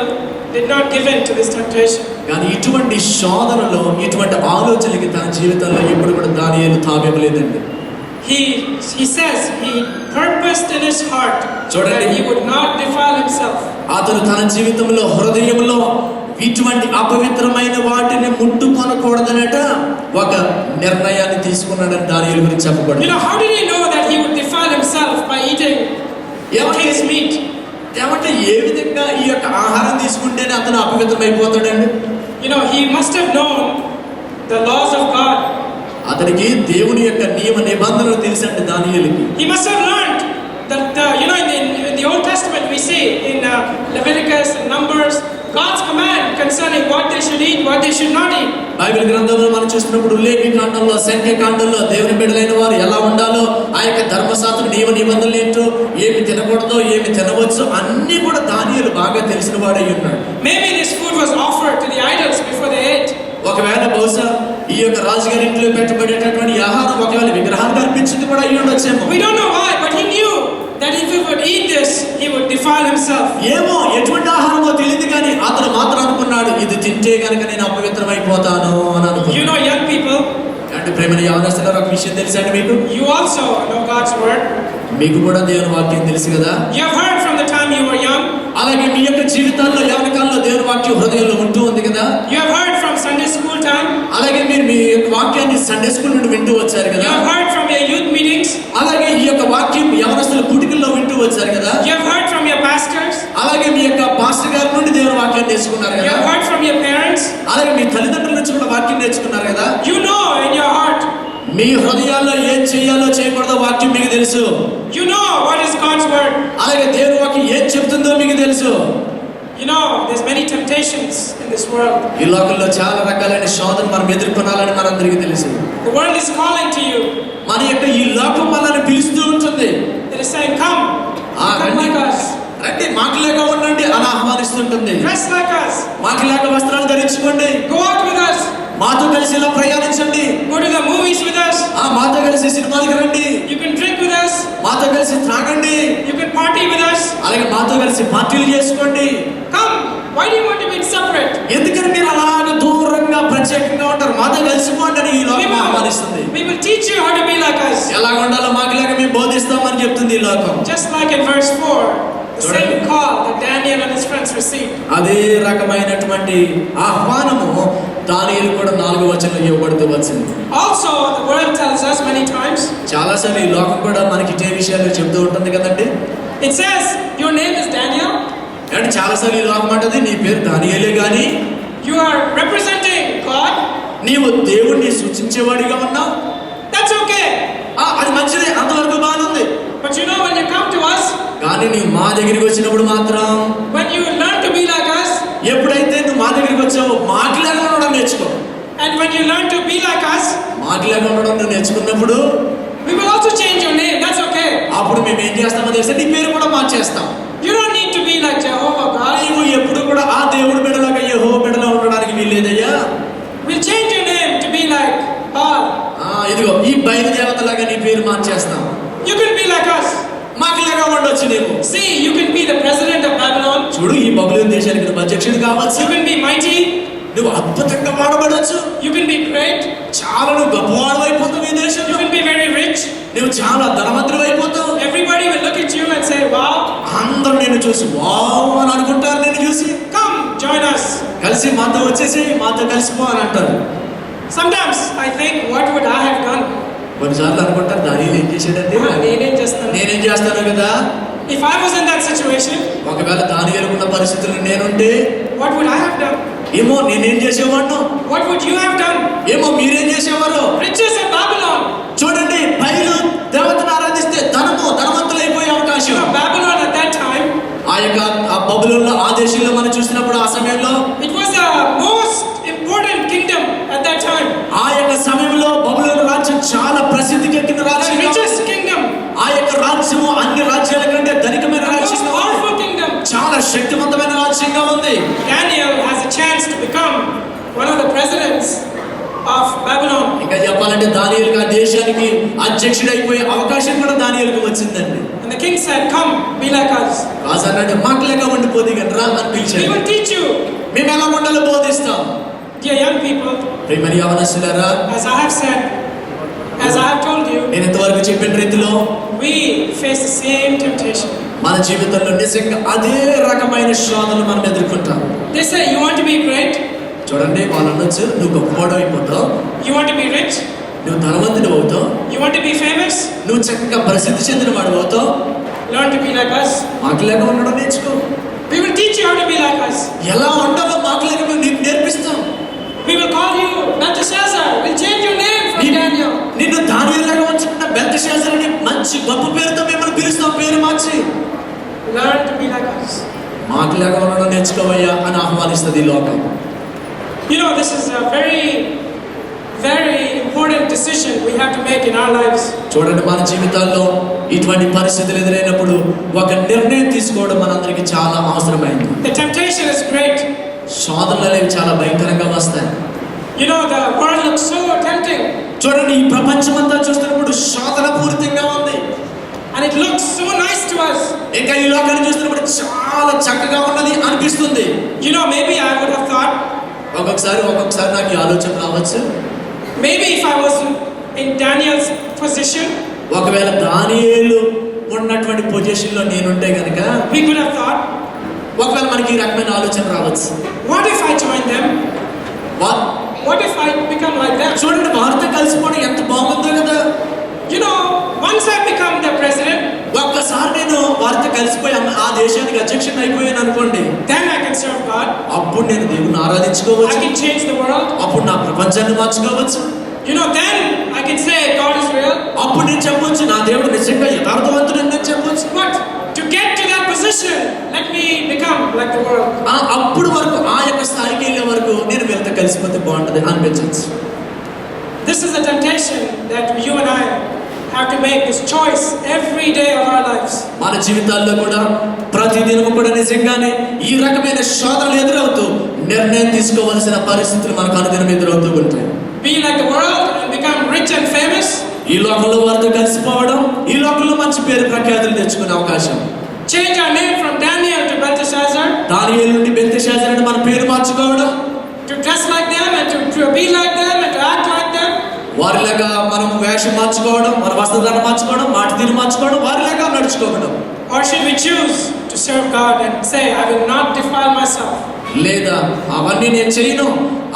did not give in to this temptation. కానీ ఇటువంటి శోధనలో ఇటువంటి ఆలోచనలకి తన జీవితంలో ఎప్పుడు కూడా దానియేలు తావివ్వలేదండి. He says he purposed in his heart that he would not defile himself. అతను తన జీవితంలో హృదయంలో ఇటువంటి అపవిత్రమైన వాటిని ముట్టుకొనకూడదనట ఒక నిర్ణయాన్ని తీసుకున్నాడని దానియేలు గురించి చెప్పబడింది. You know, how did he know that he would defile himself by eating king's meat? ఏమంటే ఏ విధంగా ఈ యొక్క ఆహారం తీసుకుంటేనే అతను అపవిత్రమైపోతాడండి? You know, he must have known the laws of God. అతనికి దేవుని యొక్క నియమ నిబంధనలు తెలుసండి దానియేలుకి. He must have learned that you know, in the Old Testament we see in Leviticus and Numbers, God's command concerning what they should eat, what they should not eat. Bible గ్రంథంలో మనం చూస్తున్నప్పుడు లేవి కాండంలో, సంఖ్య కాండంలో దేవుని బిడ్డలైన వారు ఎలా ఉండాలో, ఆ యొక్క ధర్మశాస్త్ర నియమ నిబంధనలు ఏంటో, ఏమి తినకూడదో ఏమి తినవచ్చు అన్ని కూడా దానియేలు బాగా తెలిసిన వాడై ఉన్నాడు. Maybe this food was offered to the idols before they ate. ఒకవేళ బహుశా ఈ యొక్క రాజుగారి ఇంట్లో పెట్టబడేటటువంటి ఆహారం ఒకవేళ విగ్రహానికి అర్పించింది కూడా అయ్యి ఉండొచ్చేమో. We don't know why, but he knew that if he would eat this, he would defile himself. ఏమో ఎటువంటి ఆహారమో తెలియదు కానీ అతను మాత్రం అనుకున్నాడు, ఇది తింటే గనుక నేను అపవిత్రమైపోతాను అని అనుకున్నాడు. You know, young people, అంటే ప్రేమని యవనస్తులారా, ఒక విషయం తెలుసండి మీకు? you also know God's word. మీకు కూడా దేవుని వాక్యం తెలుసు కదా. You have heard from the time you were young. అలాగే మీ యొక్క జీవితాల్లో యవన కాలంలో దేవుని వాక్యం హృదయంలో ఉంటూ ఉంది కదా. You have heard from Sunday school time. అలాగే మీరు మీ యొక్క వాక్యాన్ని సండే స్కూల్ నుండి వింటూ వచ్చారు You కదా. have heard from your youth meetings. అలాగే ఈ యొక్క వాక్యం యవనస్తుల కుటికల్లో వింటూ వచ్చారు కదా. You have heard from your pastors. అలాగే మీ యొక్క పాస్టర్ గారి నుండి దేవుని వాక్యం నేర్చుకున్నారు You కదా. have heard from your parents. అలాగే మీ తల్లిదండ్రుల నుంచి కూడా వాక్యం నేర్చుకున్నారు కదా. You know in your heart. మీ హృదయాల్లో ఏం చేయాలో చేయకూడదో వాక్యం మీకు తెలుసు. You know what is God's word. అలాగే దేవుని వాక్యం ఏం చెప్తుందో మీకు తెలుసు. You know there's many temptations in this world. ఈ లోకంలో చాలా రకాలైన శోధనలు మనం ఎదుర్కొనాలని మనందరికీ తెలుసు. The world is calling to you. మన యొక్క ఈ లోకం మనల్ని పిలుస్తూ ఉంటుంది. It is saying, come, come like us. రండి మాకులేక ఉండండి అని ఆహ్వానిస్తుంటుంది. Dress like us. మాకులేక వస్త్రాలు ధరించుకోండి, Go out with us. మాతో కలిసి ఇలా ప్రయాణించండి, Go to the movies with us. మాతో కలిసి సినిమాలకు రండి, You can drink with us. మాతో కలిసి త్రాగండి, You can party with us. అలాగే మాతో కలిసి పార్టీలు చేసుకోండి. Come. Why do you want to be separate? ఎందుకని మీరు అలాగ దూరంగా ప్రత్యేకంగా ఉంటారు? మాతో కలిసిపోండి అని ఈ లోకం ఆహ్వానిస్తుంది. We will teach you how to be like us. ఎలా ఉండాలో మాకులాగా మేము బోధిస్తామని చెప్తుంది ఈ లోకం. Just like in verse 4, the same call that Daniel and his friends received. అదే రకమైనటువంటి ఆహ్వానము దానియేలు కూడా 4వ వచనంలో ఇవ్వబడుతూ వచ్చింది. Also, the world tells us many times. చాలాసార్లు ఈ లోకం కూడా మనకి ఇదే విషయాలు చెప్తూ ఉంటుంది కదండి. It says, your name is Daniel. అంటే చాలాసార్లు ఈ లోకం అంటది, నీ పేరు దానియేలే గాని You are representing God. నీవు దేవుణ్ణి సూచించేవాడిగా ఉన్నావు. That's okay. అది మంచిదే, అంతవరకు బాగుంది. But you know, when you come to us, కానీ నువ్వు మా దగ్గరికి వచ్చినప్పుడు మాత్రం, when you learn to be like us, ఎప్పుడైతే నువ్వు మా దగ్గరికి వచ్చావో మాకులాగా ఉండడం నేర్చుకో. and when you learn to be like us, మాకులాగా ఉండడం నువ్వు నేర్చుకున్నప్పుడు we will also change your name. That's okay. అప్పుడు మేము ఏం చేస్తామో తెలిస్తే నీ పేరు కూడా మార్చేస్తాం. You don't need to be like Jehovah God. నీవు ఎప్పుడు కూడా ఆ దేవుడి బిడ్డలాగా యెహోవా బిడ్డలా ఉండడానికి వీల్లేదయ్యా. We'll change your name to be like Baal. ఇదిగో ఈ బయలుదేవతలాగా నీ పేరు మార్చేస్తాం. You can be like us. మాకులాగా ఉండొచ్చు నీవు. See, you can be the president of Babylon. చూడు, ఈ బబులోను దేశానికి నువ్వు అధ్యక్షుడు కావచ్చు. You can be mighty. నువ్వు అద్భుతంగా వాడబడవచ్చు. You can be great. చాలా నువ్వు గొప్పవాడు అయిపోతావు ఈ దేశంలో. You can be very rich. నువ్వు చాలా ధనవంతుడు అయిపోతావు. Everybody will look at you and say, wow. అందరూ నేను చూసి వావ్ అని అనుకుంటారు. నేను చూసి Come, join us. కలిసి మాతో వచ్చేసి మాతో కలిసిపో అని అంటారు. Sometimes I think, what would I have done? కొన్నిసార్లు అనుకుంటారు, దానియేలు ఏం చేశాడంటే నేనేం చేస్తాను కదా. If I was in that situation, ఒకవేళ దానియేలుకున్న పరిస్థితుల్లో నేనుంటే what would I have done? ఏమో నేనేం చేసేవాడిను. What would you have done? ఏమో మీరేం చేసేవారు. Riches of Babylon. చూడండి, పైలు దేవతను ఆరాధిస్తే ధనవంతులైపోయే అవకాశం. Babylon at that time, ఆ బబులోనులో ఆ దేశంలో మనం చూసినప్పుడు ఆ సమయంలో it was the most important kingdom at that time. ఆ యొక్క సమయంలో బబులోను రాజ్యం చాలా ప్రసిద్ధికి ఎక్కిన The రాజ్యం. richest kingdom. ఆ యొక్క రాజ్యము అన్ని రాజ్యాల కంటే ధనికమైన The most రాజ్యంగా ఉంది. powerful kingdom. చాలా శక్తివంతమైన రాజ్యంగా ఉంది. Daniel has a chance to become one of the presidents of Babylon. ఇంకా చెప్పాలంటే దానియేలుకి ఆ దేశానికి అధ్యక్షుడైపోయే అవకాశం కూడా దానియేలుకి వచ్చిందండి. And the king said, come, be like us. రాజు అన్నాడు, మాటలేక ఉండిపోది రా అని We పిలిచాడు. will teach you. మేము ఎలా ఉండాలో బోధిస్తాం. Dear young people, ప్రియమైన యవనస్తులారా, as I have said, as I have told you, నేను ఇంతవరకు చెప్పిన రీతిలో we face the same temptation. మన జీవితంలో నిజంగా అదే రకమైన శోధనలు మనం ఎదుర్కొంటాం. They say, you want to be great? చూడండి, వాళ్ళు అనొచ్చు, నువ్వు గొప్పవాడు అయిపోతావు, You want to be rich? నువ్వు ధనవంతుడు అవుతావు, You want to be famous? నువ్వు చక్కగా ప్రసిద్ధి చెందిన వాడు అవుతావు. Learn to be like us. మాకులేక ఉండడం నేర్చుకో. We will teach you how to be like us. ఎలా ఉండాలో మాకులేక మేము నీకు నేర్పిస్తాం. We will call you Belteshazzar. We'll change your name from Daniel. నిన్ను దానియేలుగా ఉంచుకున్న బెల్తెషాజర్ అని మంచి గొప్ప పేరుతో మిమ్మల్ని పిలుస్తాం, పేరు మార్చి. Learn to be like us. మాకులాగా ఉండడం నేర్చుకోవయ్యా అని ఆహ్వానిస్తుంది ఈ లోకం. You know, this is a very, very important decision we have to make in our lives. చూడండి, మన జీవితాల్లో ఇటువంటి పరిస్థితులు ఎదురైనప్పుడు ఒక నిర్ణయం తీసుకోవడం మనందరికీ చాలా అవసరమైంది. The temptation is great. శోధనలు అనేవి చాలా భయంకరంగా వస్తాయి. You know, the world looks so tempting. చూడండి, ఈ ప్రపంచం అంతా చూస్తున్నప్పుడు శోధన పూరితంగా ఉంది. And it looks so nice to us. ఇంకా ఈ లోకాన్ని చూస్తున్నప్పుడు చాలా చక్కగా ఉన్నది అనిపిస్తుంది. You know, maybe I would have thought, ఒక్కొక్కసారి నాకు ఈ ఆలోచన రావచ్చు. maybe if I was in Daniel's position, ఒకవేళ దానియేలు ఉన్నటువంటి పొజిషన్ లో నేనుంటే కనుక we could have thought, ఒకవేళ మనకి ఈ రకమైన ఆలోచన రావచ్చు. what if I join them? What if I become like them? చూడండి, వారితో కలిసిపోవడం ఎంత బాగుందో కదా. You know, once I become the president, ఒక్కసారి నేను వారితో కలిసిపోయి ఆ దేశానికి అధ్యక్షుడిని అయిపోయాను అనుకోండి, then I can serve God. అప్పుడు నేను దేవుని I ఆరాధించుకోవచ్చు. can change the world. అప్పుడు నా ప్రపంచాన్ని మార్చుకోవచ్చు. You know, then I can say God is real. అప్పుడు నేను చెప్పొచ్చు, నా దేవుడు నిజంగా యథార్థవంతుడు అని చెప్పొచ్చు. But to get to that position, let me become like the world. అప్పుడు వరకు ఆ యొక్క స్థాయికి వెళ్ళే వరకు నేను వీళ్ళతో కలిసిపోతే బాగుంటుంది అనిపించవచ్చు. This is a temptation that you and I have to make this choice every day of our lives. మన జీవితాల్లో కూడా ప్రతిదినము కూడా నిజంగానే ఈ రకమైన శోధనలు ఎదురవుతూ నిర్ణయం తీసుకోవాల్సిన పరిస్థితులు మనకు అనుదినం ఎదురవుతూ ఉంటాయి. Be like the world and become rich and famous. ఈ లోకంలో వారితో కలిసిపోవడం, ఈ లోకంలో మంచి పేరు ప్రఖ్యాతులు తెచ్చుకునే అవకాశం. Change our name from Daniel to Belteshazzar. దానియేలు నుండి బెల్తెషాజర్ అని మన పేరు మార్చుకోవడం. To dress like them and to be like them and to act like them. వారిలాగా మనం వేషం మార్చుకోవడం, మన వస్త్రధారణ మార్చుకోవడం, మాట తీరు మార్చుకోవడం, వారిలాగా నడుచుకోవడం. Or should we choose to serve God and say, I will not defile myself? లేదా అవన్నీ నేను చేయను,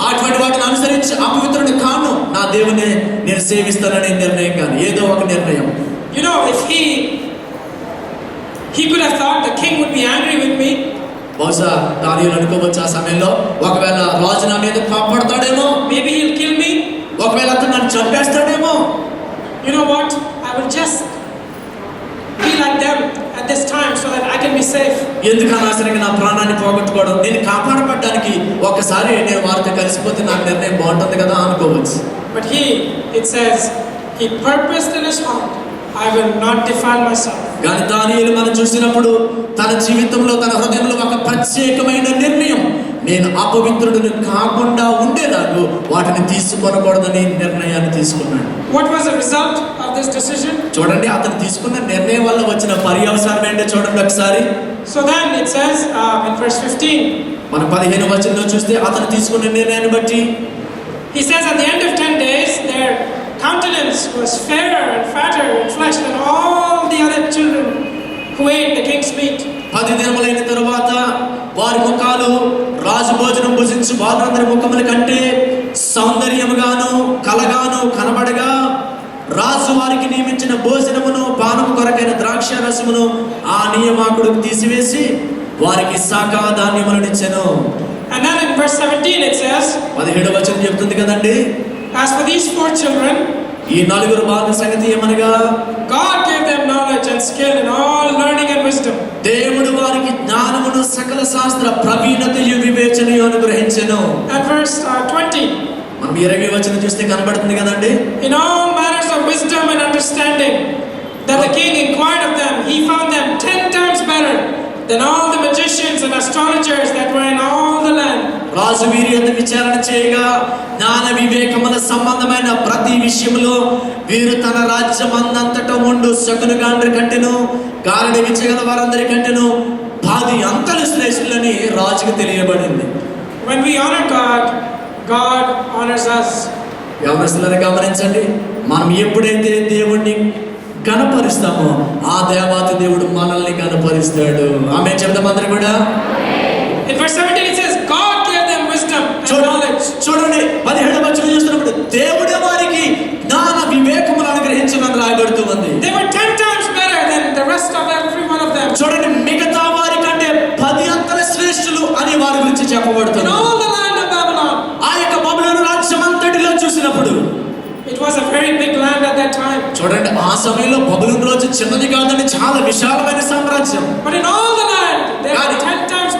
అటువంటి వాటిని అనుసరించి అపవిత్రుని కాను, నా దేవుని నేను సేవిస్తాననే నిర్ణయం కానీ ఏదో ఒక నిర్ణయం. You know, if he could have thought the king would be angry with me. బహుశా దానియేలు అనుకోవచ్చు ఆ సమయంలో, ఒకవేళ రాజు నా మీద కోపడతాడేమో, Maybe he'll kill me. ఒకవేళ అతను నన్ను చంపేస్తాడేమో. You know what? I will just be like them at this time so that I can be safe. ఎందుకు అనవసరంగా నా ప్రాణాన్ని పోగొట్టుకోవడం, నేను కాపాడబడ్డానికి ఒకసారి నేను వారితో కలిసిపోతే నాకు నిర్ణయం బాగుంటుంది కదా అనుకోవచ్చు. But it says, he purposed in his heart, I will not defile myself. కానీ దానియేలు మనం చూసినప్పుడు తన జీవితంలో తన హృదయంలో ఒక ప్రత్యేకమైన నిర్ణయం, నేను అపవిత్రుడిని కాకుండా ఉండేలాగా వాటిని తీసుకొనకూడదని నిర్ణయాన్ని తీసుకున్నాడు. What was the result of this decision? చూడండి, అతను తీసుకున్న నిర్ణయం వల్ల వచ్చిన పర్యవసానం ఏంటో చూడండి ఒకసారి. So then it says in verse 15, మన 15వ వచనంలో చూస్తే అతను తీసుకున్న నిర్ణయాన్ని బట్టి he says at the end of 10 days their countenance was fairer and fatter in flesh than all the other children who ate the king's meat. 10 దినములైన తరువాత వారి ముఖాలు రాజు భోజనం భుజించు వారందరి ముఖముల కంటే సౌందర్యముగాను కలగాను కనబడగా, రాజు వారికి నియమించిన భోజనమును పానము కొరకైన ద్రాక్ష రసమును ఆ నియమాకుడు తీసివేసి వారికి శాఖా ధాన్యములనిచ్చెను. And then in verse 17 it says, 17వ వచనం చెప్తుంది కదండి, as for these 4 children, ఈ 4 బాలుల సంగతి ఏమనగా, God gave them knowledge and skill in all learning and wisdom. దేవుడు వారికి జ్ఞానమును సకల శాస్త్ర ప్రవీణతయు వివేచనయు అనుగ్రహించెను. And verse 20, మనం 20వ వచనం చూస్తే కనబడుతుంది కదండి, in all matters of wisdom and understanding that the king inquired of them, he found them 10 times better than all the magicians and astrologers that were in all the land. రాజు వీరి యొద్ద విచారణ చేయగా జ్ఞాన వివేకముల సంబంధమైన ప్రతి విషయంలో వీరు తన రాజ్యమందంతటా ఉండు శకునగాండ్రి కంటెను గారడి విచ్చగల వారందరి కంటెను 10 అంతలు శ్రేష్ఠులని రాజుకు తెలియబడింది. When we honor God, God honors us. యవనస్తులను గమనించండి, మనం ఎప్పుడైతే దేవుణ్ణి కనపరుస్తామో ఆ దేవాతి దేవుడు మనల్ని కనపరుస్తాడు. ఆమేన్ చెప్దాం అందరూ కూడా. In verse 17 it says, God gave them wisdom and knowledge. చూడండి 17వ వచనం చూస్తున్నప్పుడు దేవుడే వారికి జ్ఞాన వివేకమును అనుగ్రహించునని రాయబడుతూ ఉంది. They were 10 times better than the rest of every one of them. చూడండి, మిగతా వారి కంటే 10 అంతల శ్రేష్ఠులు అని వారి గురించి In చెప్పబడుతుంది. all the land of Babylon. ఆ యొక్క బబులోను రాజ్యం అంతటిలో చూసినప్పుడు It was a very big land at that time. చూడండి, ఆ సమయంలో బబులోను రాజ్యం చిన్నది కాదని చాలా విశాలమైన సామ్రాజ్యం. But in all the land, there were 10 times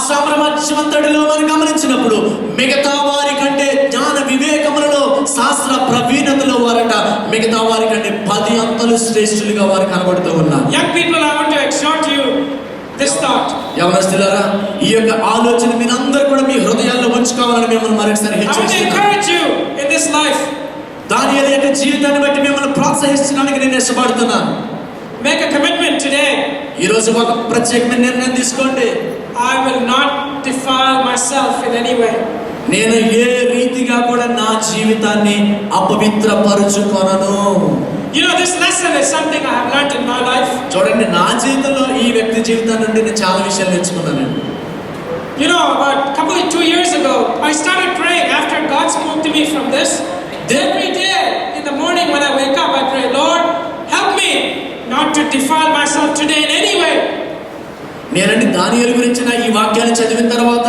సామ్రాజ్యమంతటిలో మనం గమనించినప్పుడు మిగతా వారి కంటే జ్ఞాన వివేకములలో శాస్త్ర ప్రవీణతలో వారట మిగతా వారి కంటే 10 అంతలు శ్రేష్ఠులుగా వారు కనబడుతూ ఉన్నారు. Young people, I want to exhort you this thought. యవనస్తులారా, ఈ యొక్క ఆలోచన మీరందరూ కూడా మీ హృదయాల్లో ఉంచుకోవాలని మిమ్మల్ని మరొకసారి I want to హెచ్చరిస్తున్నాను. encourage you in this life. దానియేలు యొక్క జీవితాన్ని బట్టి మిమ్మల్ని ప్రోత్సహించడానికి నేను ఇష్టపడుతున్నాను. Make a commitment today. ఈ రోజు ఒక ప్రత్యేకమైన నిర్ణయం తీసుకోండి. I will not defile myself in any way. నేను ఏ రీతిగా కూడా నా జీవితాన్ని అపవిత్రపరుచుకొనను. You know, this lesson is something I have learned in my life. చూడండి, నా జీవితంలో ఈ వ్యక్తి జీవితం నుండి నేను చాలా విషయాలు నేర్చుకున్నాను. You know, about 2 years ago, I started praying after God spoke to me from this. Every day in the morning when I wake up, I pray, Lord, help me not to defile myself today in any way. నేనండి దానియేలు గురించిన ఈ వాక్యాలు చదివిన తర్వాత,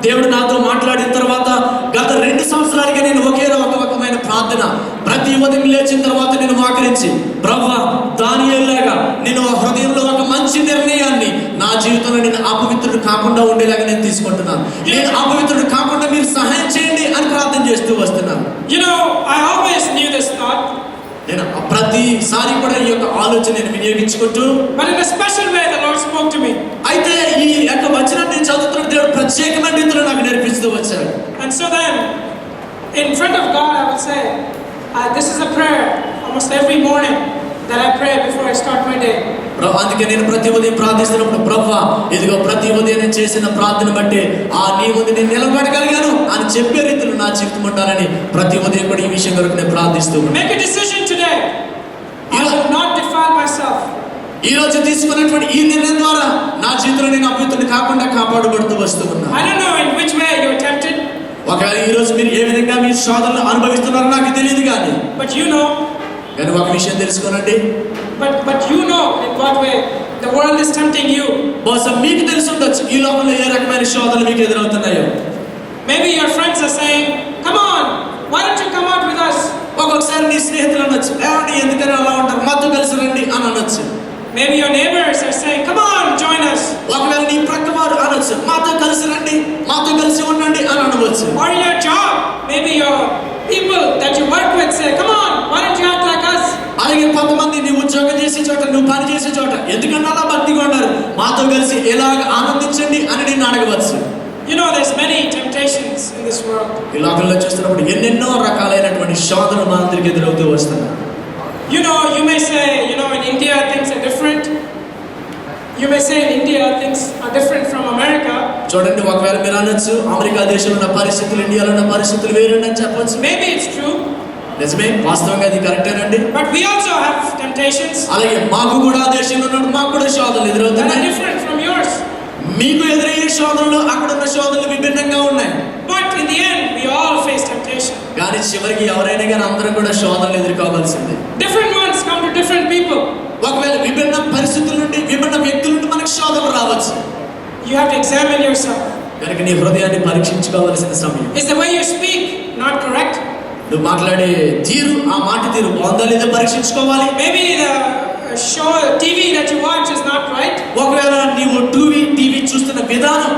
దేవుడు నాతో మాట్లాడిన తర్వాత గత 2 సంవత్సరాలుగా నేను ఒకే రకమైన ప్రార్థన, ప్రతి ఉదయం లేచిన తర్వాత నేను మోకరించి, ప్రభువా, దానియేలులాగా నేను హృదయంలో ఒక మంచి నిర్ణయాన్ని నా జీవితంలో నేను అపవిత్రుడు కాకుండా ఉండేలాగా నేను తీసుకుంటున్నాను. నేను అపవిత్రుడు కాకుండా మీరు సహాయం చేయండి అని ప్రార్థన చేస్తూ వస్తున్నాను. You know, I always knew this thought. నేను ప్రతిసారి కూడా ఈ యొక్క ఆలోచన నేను వినియోగించుకుంటూ, But in a special way, the Lord spoke to me. అయితే ఈ యొక్క వచనాన్ని నేను చదువుతున్న దేవుడు ప్రత్యేకమైన రీతిలో నాకు నేర్పిస్తూ వచ్చాడు. And so then, in front of God, I will say, this is a prayer almost every morning that I pray before I start my day. అందుకే నేను ప్రతి ఉదయం ప్రార్థిస్తున్నప్పుడు, ప్రభువా, ఇదిగో ప్రతి ఉదయం నేను చేసిన ప్రార్థన బట్టి నీ ముందు నేను నిలబడగలిగాను అని చెప్పే రీతిలో నా జీవితం ఉండాలని ప్రతి ఉదయం కూడా ఈ విషయం కొరకు నేను ప్రార్థిస్తూ ఉన్నాను. Make a decision today. I will not defile myself. ఈ రోజు తీసుకున్నటువంటి ఈ నిర్ణయం ద్వారా నా జీవితంలో నేను అపవిత్రుడు కాకుండా కాపాడబడుతూ వస్తూ ఉన్నాను. I don't know in which way you are tempted. ఒకవేళ ఈ రోజు మీరు ఏ విధంగా మీ శోధనలు అనుభవిస్తున్నారో నాకు తెలియదు కానీ కానీ ఒక విషయం తెలుసుకోనండి. But you know in what way the world is tempting you. బహుశా మీకు తెలిసి ఉండొచ్చు ఈ లోకంలో ఏ రకమైన శోధనలు మీకు ఎదురవుతున్నాయో. Maybe your friends are saying, come on, why don't you come out with us? ఒక్కొక్కసారి నీ స్నేహితులు అనొచ్చు, ఏమండి ఎందుకని అలా ఉంటారు, మాతో కలిసి రండి అని అనొచ్చు. Maybe your neighbors are saying, come on, join us. ఒకవేళ నీ ప్రక్క వారు అనొచ్చు, మాతో కలిసి రండి, మాతో కలిసి ఉండండి అని అనవచ్చు. Or in your job, maybe your people that you work with say, come on, why don't you act like us? అలాగే కొంతమంది నీ ఉద్యోగం చేసే చోట, నువ్వు పని చేసే చోట ఎందుకన్నా అలా భక్తిగా ఉన్నారు, మాతో కలిసి ఎలాగ ఆనందించండి అని నిన్ను అడగవచ్చు. You know, there's many temptations in this world. ఈ లోకంలో చూస్తున్నప్పుడు ఎన్నెన్నో రకాలైనటువంటి శోధనలు మనందరికి ఎదురవుతూ వస్తున్నాయి. You know, you may say, in India things are different. You may say in India things are different from America. చూడండి, ఒకవేళ మీరు అనొచ్చు అమెరికా దేశంలో ఉన్న పరిస్థితులు ఇండియాలో ఉన్న పరిస్థితులు వేరుండని చెప్పొచ్చు. Maybe it's true. నిజమే, వాస్తవంగా అది కరెక్టేనండి. But we also have temptations. అలాగే మాకు కూడా ఆ దేశంలో ఉన్నప్పుడు మాకు కూడా శోధనలు ఎదురవుతున్నాయి. That are different from yours. మీకు ఎదురయ్యే శోధనలు అక్కడ ఉన్న శోధనలు విభిన్నంగా ఉన్నాయి. But in the end, we all face temptation. కానీ చివరికి ఎవరైనా కానీ అందరం కూడా శోధనలు ఎదుర్కోవాల్సిందే. Different ones come to different people. ఒకవేళ విభిన్న పరిస్థితుల నుండి, విభిన్న వ్యక్తుల నుండి మనకు శోధనలు రావచ్చు. You have to examine yourself. కనుక నీ హృదయాన్ని పరీక్షించుకోవాల్సిన సమయం. Is the way you speak not correct? నువ్వు మాట్లాడే తీరు, ఆ మాట తీరు బాగుందా లేదా పరీక్షించుకోవాలి. Maybe the show TV that you watch is not right. ఒకవేళ నీవు టీవీ చూస్తున్న విధానం,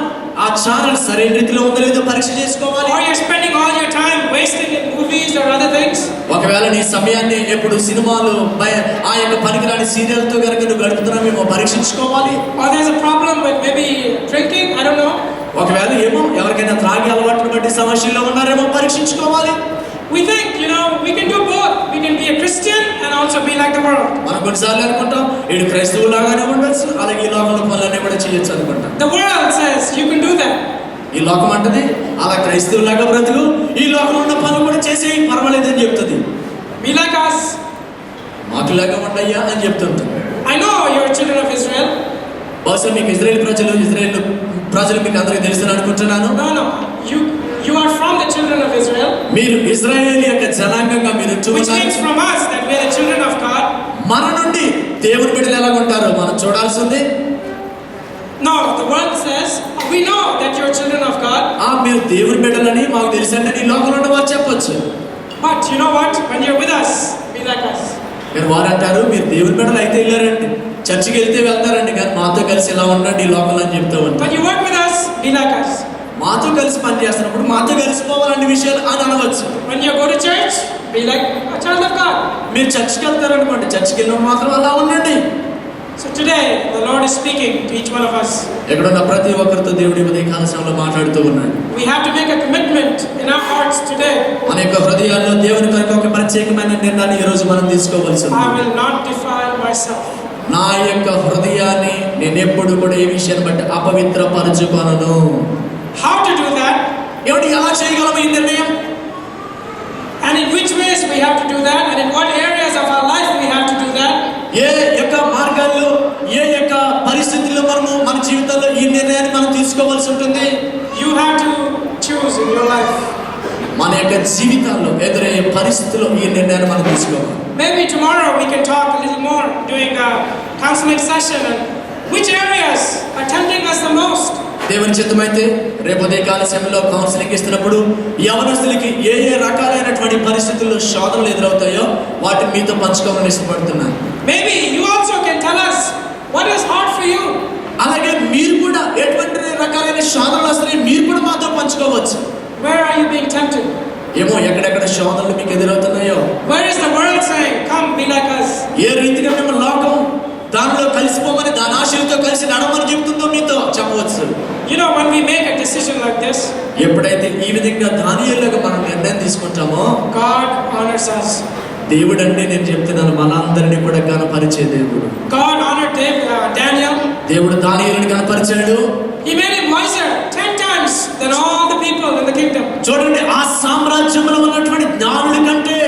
ఆ ఛానల్ సరైన రీతిలో ఉందో లేదో పరీక్ష చేసుకోవాలి. Or you're spending all your time wasting in movies or other things. ఒకవేళ నీ సమయాన్ని ఎప్పుడు సినిమాలు, ఆ యొక్క పనికిరాని సీరియల్తో కనుక నువ్వు గడుపుతున్నావేమో పరీక్షించుకోవాలి. Or there's a problem with maybe drinking, I don't know. ఒకవేళ ఏమో ఎవరికైనా త్రాగి అలవాటును బట్టి సమస్యల్లో ఉన్నారేమో పరీక్షించుకోవాలి. We think, we can do both. We can be a Christian and also be like the world. మనం కొన్నిసార్లు అనుకుంటాం ఇటు క్రైస్తవులాగానే ఉండొచ్చు, అలాగే ఈ లోకంలో పనులన్నీ కూడా చేయొచ్చు అనుకుంటాం. The world says you can do that. ఈ లోకం అంటది అలా క్రైస్తవులాగా బ్రతుకు, ఈ లోకంలో ఉన్న పనులు కూడా చేసే పర్వాలేదని చెప్తుంది. Be like us. మాకులాగా ఉండయ్యా అని చెప్తుంటాం. I know you're children of Israel. బహుశా మీకు ఇజ్రాయేల్ ప్రజలు మీకు అందరికీ తెలుసు అనుకుంటున్నాను. No. You are from the children of Israel. మీరు ఇజ్రాయేల్ యొక్క జనాంగంగా మీరు Which means from us that we are the children of God. మన నుండి దేవుని బిడ్డలు ఎలా ఉంటారో మనం చూడాల్సింది. No, the world says we know that you are children of God. మీరు దేవుని బిడ్డలని మాకు తెలుసండి ఈ లోకంలో ఉన్న వారు చెప్పొచ్చు. But you know what? When you're with us, be like us. కానీ వారు అంటారు మీరు దేవుని బిడ్డలు అయితే వెళ్ళారండి, చర్చికి వెళ్తే వెళ్తారండి, కానీ మాతో కలిసి ఇలా ఉండండి ఈ లోకంలో అని చెప్తా ఉంటారు. But you work with us, be like us. మాతో కలిసి పని చేస్తున్నప్పుడు మాతో కలిసిపోవాలనే విషయాలు అని అనవచ్చు. When you go to church, be like a child of God. మీరు చర్చికి వెళ్తారనుకోండి, చర్చికి వెళ్ళినప్పుడు మాత్రం అలా ఉండండి. So today, the Lord is speaking to each one of us. ఎక్కడున్న ప్రతి ఒక్కరితో దేవుడి ఉదయకాల సమయంలో మాట్లాడుతూ ఉన్నాడు. We have to make a commitment in our hearts today. మన యొక్క హృదయాల్లో దేవుని కొరకు ఒక ప్రత్యేకమైన నిర్ణయాన్ని ఈ రోజు మనం తీసుకోవాల్సి ఉంది. I will not defile myself. నా యొక్క హృదయాన్ని నేను ఎప్పుడు కూడా ఏ విషయాన్ని బట్టి అపవిత్రపరచుకొనను. How to do that? ఏమిటి ఎలా చేయగలము ఈ నిర్ణయం? And in which ways we have to do that? And in what areas of our life we have to do that? ఏ యొక్క మార్గాల్లో, ఏ యొక్క పరిస్థితుల్లో మనము మన జీవితంలో ఈ నిర్ణయాన్ని మనం తీసుకోవాల్సి ఉంటుంది? You have to choose in your life. మన యొక్క జీవితాల్లో ఎదురయ్యే పరిస్థితుల్లో ఈ నిర్ణయాన్ని మనం తీసుకోవాలి. Maybe tomorrow we can talk a little more during a counseling session and which areas are tempting us the most. దేవుని చిత్తమైతే రేపు ఉదయకాల సమయంలో కౌన్సిలింగ్ ఇస్తున్నప్పుడు యవనస్తులకి ఏ ఏ రకాలైనటువంటి పరిస్థితుల్లో శోధనలు ఎదురవుతాయో వాటిని మీతో పంచుకోవాలని ఇష్టపడుతున్నాను. Maybe you also can tell us what is hard for you. అలాగే మీరు కూడా ఎటువంటి రకాలైన శోధనలు వస్తాయి మీరు కూడా మాతో పంచుకోవచ్చు. Where are you being tempted? ఏమో ఎక్కడెక్కడ శోధనలు మీకు ఎదురవుతున్నాయో. Where is the world saying, come be like us? ఏ రీతిగా మేము లోకం దానిలో కలిసిపోమని దాని ఆశలతో కలిసి నడవమని చెప్తుందో మీతో చెప్పవచ్చు. You know, when we make a decision like this, ఎప్పుడైతే ఈ విధంగా దానియేలుగా మనం నిర్ణయం తీసుకుంటామో God honors us. దేవుడు అంటే నేను చెప్తున్నాను మనందరినీ కూడా కనపరిచే దేవుడు. God honored Daniel. దేవుడు దానియేలుని కనపరిచాడు. He made him wiser 10 times than all the people in the kingdom. చూడండి, ఆ సామ్రాజ్యంలో ఉన్నటువంటి జ్ఞానుడి కంటే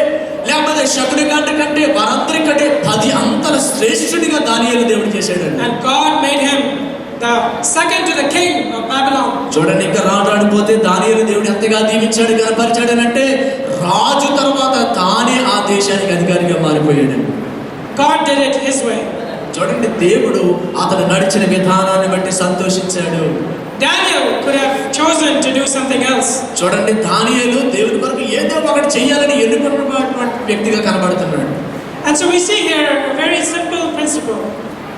లేకపోతే శకుని కంటే వారందరికంటే 10 అంతల శ్రేష్ఠుడిగా దానియేలు దేవుడు చేశాడండి. And God made him the second to the king of Babylon. చూడండి, ఇంకా రాడిపోతే దానియేలు దేవుడు ఎంతగా దీవించాడు కనపరిచాడు అంటే రాజు తర్వాత తానే ఆ దేశానికి అధికారిగా మారిపోయాడు. God did it his way. చూడండి, దేవుడు అతను నడిచిన విధానాన్ని బట్టి సంతోషించాడు. Daniel could have chosen to do something else. చూడండి, దానియేలు దేవుని కొరకు ఏదో ఒకటి చేయాలని ఎన్నుకున్నటువంటి వ్యక్తిగా కనబడుతున్నాడు. And so we see here a very simple principle,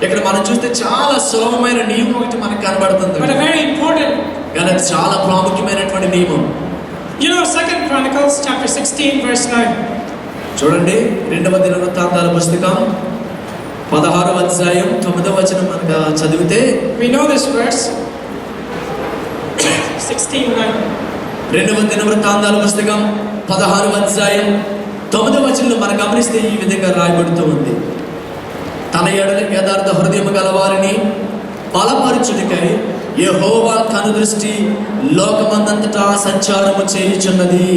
ఇక్కడ మనం చూస్తే చాలా సులభమైన నియమం ఒకటి మనకు కనబడుతుంది, but a very important. కానీ అది చాలా ప్రాముఖ్యమైనటువంటి నియమం. You know, 2 Chronicles chapter 16 verse 9. చూడండి, 2వ దినవృత్తాంతాల పుస్తకం 16వ అధ్యాయం 9వ వచనం మనకు చదివితే We know this verse. 16:9. 2వ దినవృత్తాంతాల పుస్తకం 16వ అధ్యాయం 9వ వచనంలో మనం గమనిస్తే ఈ విధంగా రాయబడుతూ ఉంది. తన ఎడల యథార్థ హృదయం గలవారిని బలపరచుడికై యెహోవా కనుదృష్టి లోకమందంతటా సంచారము చేయుచున్నది.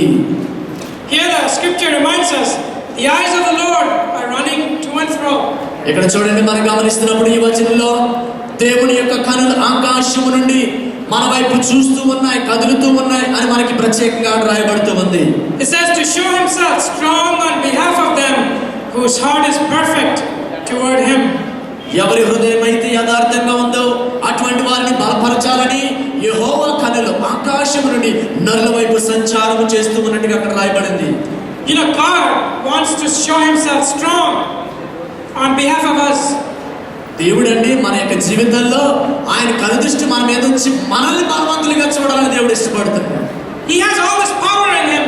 Here the scripture reminds us, the eyes of the Lord are running to and fro. ఇక్కడ చూడండి, మనం గమనిస్తున్నప్పుడు ఈ వచనంలో దేవుని యొక్క కనులు ఆకాశము నుండి మన వైపు చూస్తూ ఉన్నాయి, కదులుతూ ఉన్నాయి అని మనకి ప్రత్యేకంగా రాయబడుతూ ఉంది. It says to show himself strong on behalf of them whose heart is perfect toward him. ఎవరి హృదయం అయితే యథార్థంగా ఉందో అటువంటి వారిని బలపరచాలని యెహోవా కనులు ఆకాశము నుండి నరుల వైపు సంచారము చేస్తూ ఉన్నట్టుగా అక్కడ రాయబడింది. You know, God wants to show himself strong on behalf of us. దేవుడు అండి మన యొక్క జీవితంలో ఆయన కనుదృష్టి మన మీద ఉంచి మనల్ని బలవంతులుగా చూడాలని దేవుడు ఇష్టపడుతున్నాడు. He has all this power in him.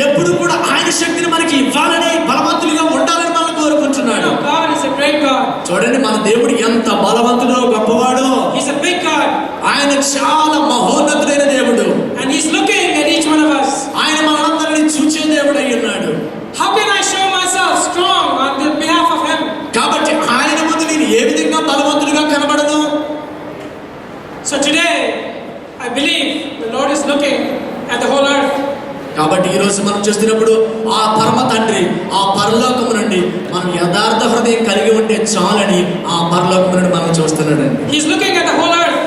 ఎప్పుడు కూడా ఆయన శక్తిని మనకి ఇవ్వాలని బలవంతులుగా ఉండాలని మనం కోరుకుంటున్నాడు. You know, God is a great God. చూడండి, మన దేవుడు ఎంత బలవంతుడో గొప్పవాడో. He's a big God. ఆయన చాలా మహోన్నతుడైన దేవుడు. And he's looking at each one of us. ఆయన మనందరినీ చూచే దేవుడు అయి ఉన్నాడు. How can I show myself strong on the behalf of him? కాబట్టి ఆయన ముందు నేను ఏ విధంగా బలవంతుడిగా కనబడను? So today, I believe the Lord is looking at the whole earth. కాబట్టి ఈ రోజు మనం చూస్తున్నప్పుడు ఆ పరమ తండ్రి ఆ పరలోకము నుండి మనం యథార్థ హృదయం కలిగి ఉంటే చాలని ఆ పరలోకము నుండి మనం చూస్తున్నాడండి. He's looking at the whole earth.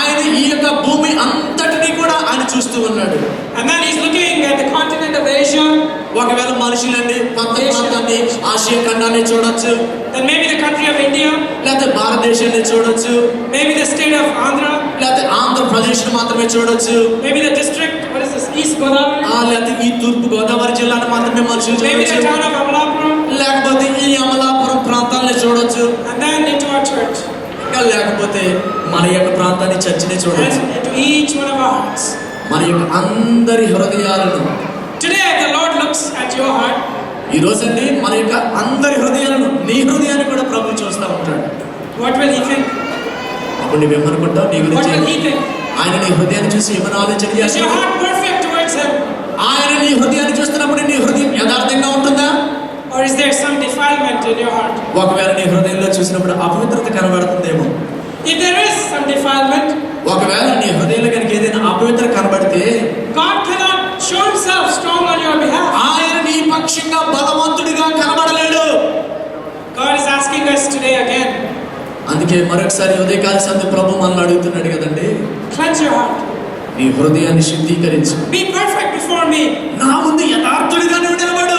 ఆయన ఈ యొక్క భూమి అంతటిని కూడా ఆయన చూస్తూ ఉన్నాడు. And then he's looking at the continent of Asia. ఒకవేళ మనుషులండి కొత్త ప్రాంతాన్ని ఆసియా ఖండాన్ని చూడొచ్చు, Then maybe the country of India. లేకపోతే భారతదేశాన్ని చూడొచ్చు, Maybe the state of Andhra. లేకపోతే ఆంధ్రప్రదేశ్ మాత్రమే చూడొచ్చు, Maybe the district, what is this, East Godavari. లేకపోతే ఈ తూర్పు గోదావరి జిల్లాను మాత్రమే మనుషులు Maybe the చూడొచ్చు, town of Amalapuram. లేకపోతే ఈ అమలాపురం ప్రాంతాలను చూడొచ్చు, And then into our church. ఇంకా లేకపోతే మన యొక్క ప్రాంతాన్ని చర్చిని చూడొచ్చు. and into each one of our hearts. మన యొక్క అందరి హృదయాలను Today, the Lord looks at your heart. ఈ రోజండి మన యొక్క అందరి హృదయాలను, నీ హృదయాన్ని కూడా ప్రభు చూస్తూ ఉంటాడు. What will He think? అప్పుడు నువ్వేమనుకుంటావు నీ What will He గురించి? think? ఆయన నీ హృదయాన్ని చూసి ఏమైనా ఆలోచన Is your చేస్తాడు? heart perfect towards Him? ఆయన నీ హృదయాన్ని చూస్తున్నప్పుడు నీ హృదయం యథార్థంగా ఉంటుందా? Or is there some defilement in your heart? ఒకవేళ నీ హృదయంలో చూసినప్పుడు అపవిత్రత కనబడుతుందేమో. If there is some defilement, ఒకవేళ నీ హృదయంలో కనుక ఏదైనా అపవిత్రత కనబడితే God cannot show Himself strong on your behalf. ఆయన నీ పక్షంగా బలవంతుడిగా కనబడలేడు. God is asking us today again, అందుకే మరొకసారి ఉదయకాల సందు ప్రభు మనల్ని అడుగుతున్నాడు కదండి, cleanse your heart. నీ హృదయాన్ని శుద్ధీకరించు. Be perfect before me. నా ముందు యథార్థుడిగా నువ్వు నిలబడు.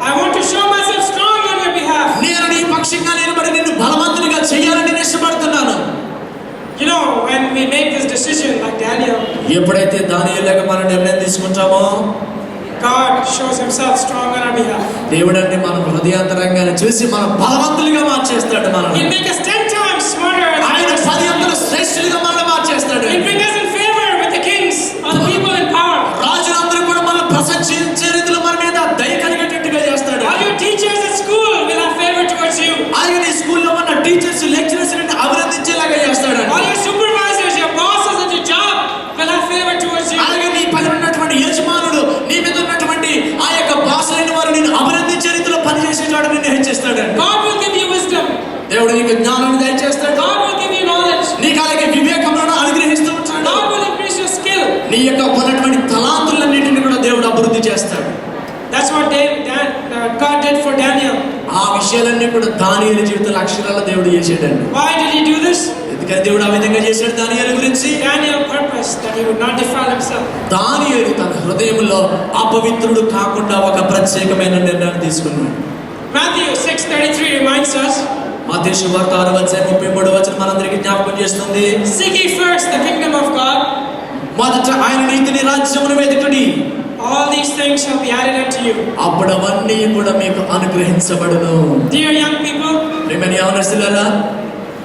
I want to show myself strong on your behalf. నేను నీ పక్షంగా నిలబడి నిన్ను బలవంతుడిగా చేయాలని నేను ఇష్టపడుతున్నాను. You know, when we make this decision like Daniel, ఎప్పుడైతే దానియేలుగా మనం నిర్ణయం తీసుకుంటామో God shows Himself strong on our behalf. దేవుడు అంటే మన హృదయాంతరంగాన్ని చూసి మన బలవంతులుగా మార్చేస్తాడు. మనం He'll make us 10 times smarter. ఆయన 10 అంతలు శ్రేష్ఠులుగా మనల్ని మార్చేస్తాడు. He'll bring us in favor with the kings or the people in power. రాజులందరూ కూడా మనం ప్రశంసించే రీతిలో మన మీద దయ కలిగేటట్టుగా చేస్తాడు. All your teachers at school will have favor towards you. ఆయన నీ స్కూల్లో ఉన్న టీచర్స్ లెక్చరర్స్ అభినందించేలాగా చేస్తాడు. All your supervisors, your bosses at your job will have favor towards you. అలాగే నీ పైన ఉన్నటువంటి యజమానుడు, నీ మీద ఉన్నటువంటి ఆ యొక్క బాస్ అయిన వారు నిన్ను అభినందించే రీతిలో పనిచేసేవాడు నిన్ను హెచ్చిస్తాడు. God will give you wisdom. దేవుడు నీకు జ్ఞానాన్ని దయచేస్తాడు. God will give you knowledge. నీకు అలాగే వివేకమును అనుగ్రహిస్తూ ఉంటాడు. God will increase your skill. నీ యొక్క ఉన్నటువంటి తలాంతులన్నింటినీ కూడా దేవుడు అభివృద్ధి చేస్తాడు. That's what God did for Daniel. ఆ విషయాలన్నీ కూడా దానియేలు జీవిత లక్షణాల దేవుడు చేసాడండి. Why did He do this? ఎందుకంటే దేవుడు ఆ విధంగా చేశాడు దానియేలు గురించి. Daniel purposed that he would not defile himself. దానియేలు తన హృదయంలో అపవిత్రుడు కాకుండా ఒక ప్రత్యేకమైన నిర్ణయం తీసుకున్నాడు. Matthew 6:33 reminds us, మత్తయి సువార్త 6:33 మనందరికీ జ్ఞాపకం చేస్తుంది. seek ye first the kingdom of God. మొదట ఆయన నీతిని రాజ్యమును వెతుకుడి. All these things shall be added unto you. అప్పుడు అవన్నీ కూడా మీకు అనుగ్రహించబడును. Dear young people, ప్రియమైన యవనస్తులారా,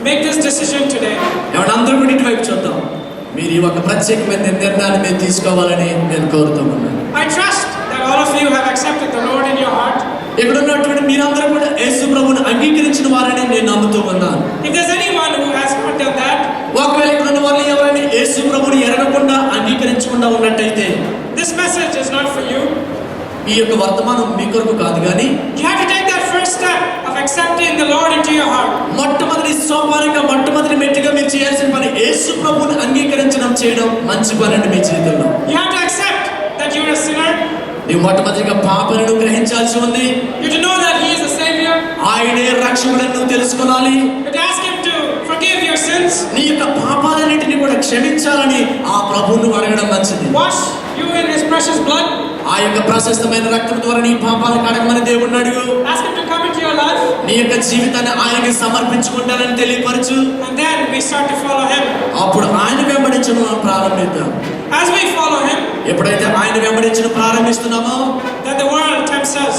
make this decision today. ఎవరందరూ కూడా ఇటువైపు చూద్దాం. మీరు ఈ ఒక ప్రత్యేకమైన నిర్ణయాన్ని మీరు తీసుకోవాలని నేను కోరుతున్నాను. I trust that all of you have accepted the Lord in your heart. ఇక్కడ ఉన్నటువంటి మీరందరూ కూడా యేసు ప్రభువుని అంగీకరించిన వారని నేను నమ్ముతూ ఉన్నాను. If there's anyone who has not done that, ఒకవేళ ఇక్కడ ఉన్న వాళ్ళు ఎవరైనా యేసు ప్రభువుని ఎరగకుండా అంగీకరించకుండా ఉన్నట్టయితే this message is not for you. ఈ యొక్క వర్తమానం మీ కొరకు కాదు, కానీ You have to take that first step of accepting the Lord into your heart. మొట్టమొదటి సోపానంగా మొట్టమొదటి మెట్టుగా మీరు చేయాల్సిన పని యేసు ప్రభువుని అంగీకరించడం చేయడం మంచి పని అండి మీ జీవితంలో. You have to accept that you're a sinner. నీవు మొట్టమొదటిగా పాపలను గ్రహించాల్సి ఉంది. You have to know that He is a Savior. ఆయనే రక్షకుడని నువ్వు తెలుసుకోవాలి. You have to ask Him to forgive your sins. నీ యొక్క పాపాలన్నింటినీ కూడా క్షమించాలని ఆ ప్రభువును అడగడం మంచిది. Wash you in His precious blood. ఆ యొక్క ప్రశస్తమైన రక్తం ద్వారా నీ పాపాలను కడగమని దేవుడిని అడుగు. Ask Him to come into your life. నీ యొక్క జీవితాన్ని ఆయనకి సమర్పించుకుంటానని తెలియపరచు. And then we start to follow Him. అప్పుడు ఆయన వెంబడించడం ప్రారంభిద్దాం. As we follow Him, ఎప్పుడైతే ఆయన వెంబడించడం ప్రారంభిస్తున్నామో then the world tempts us.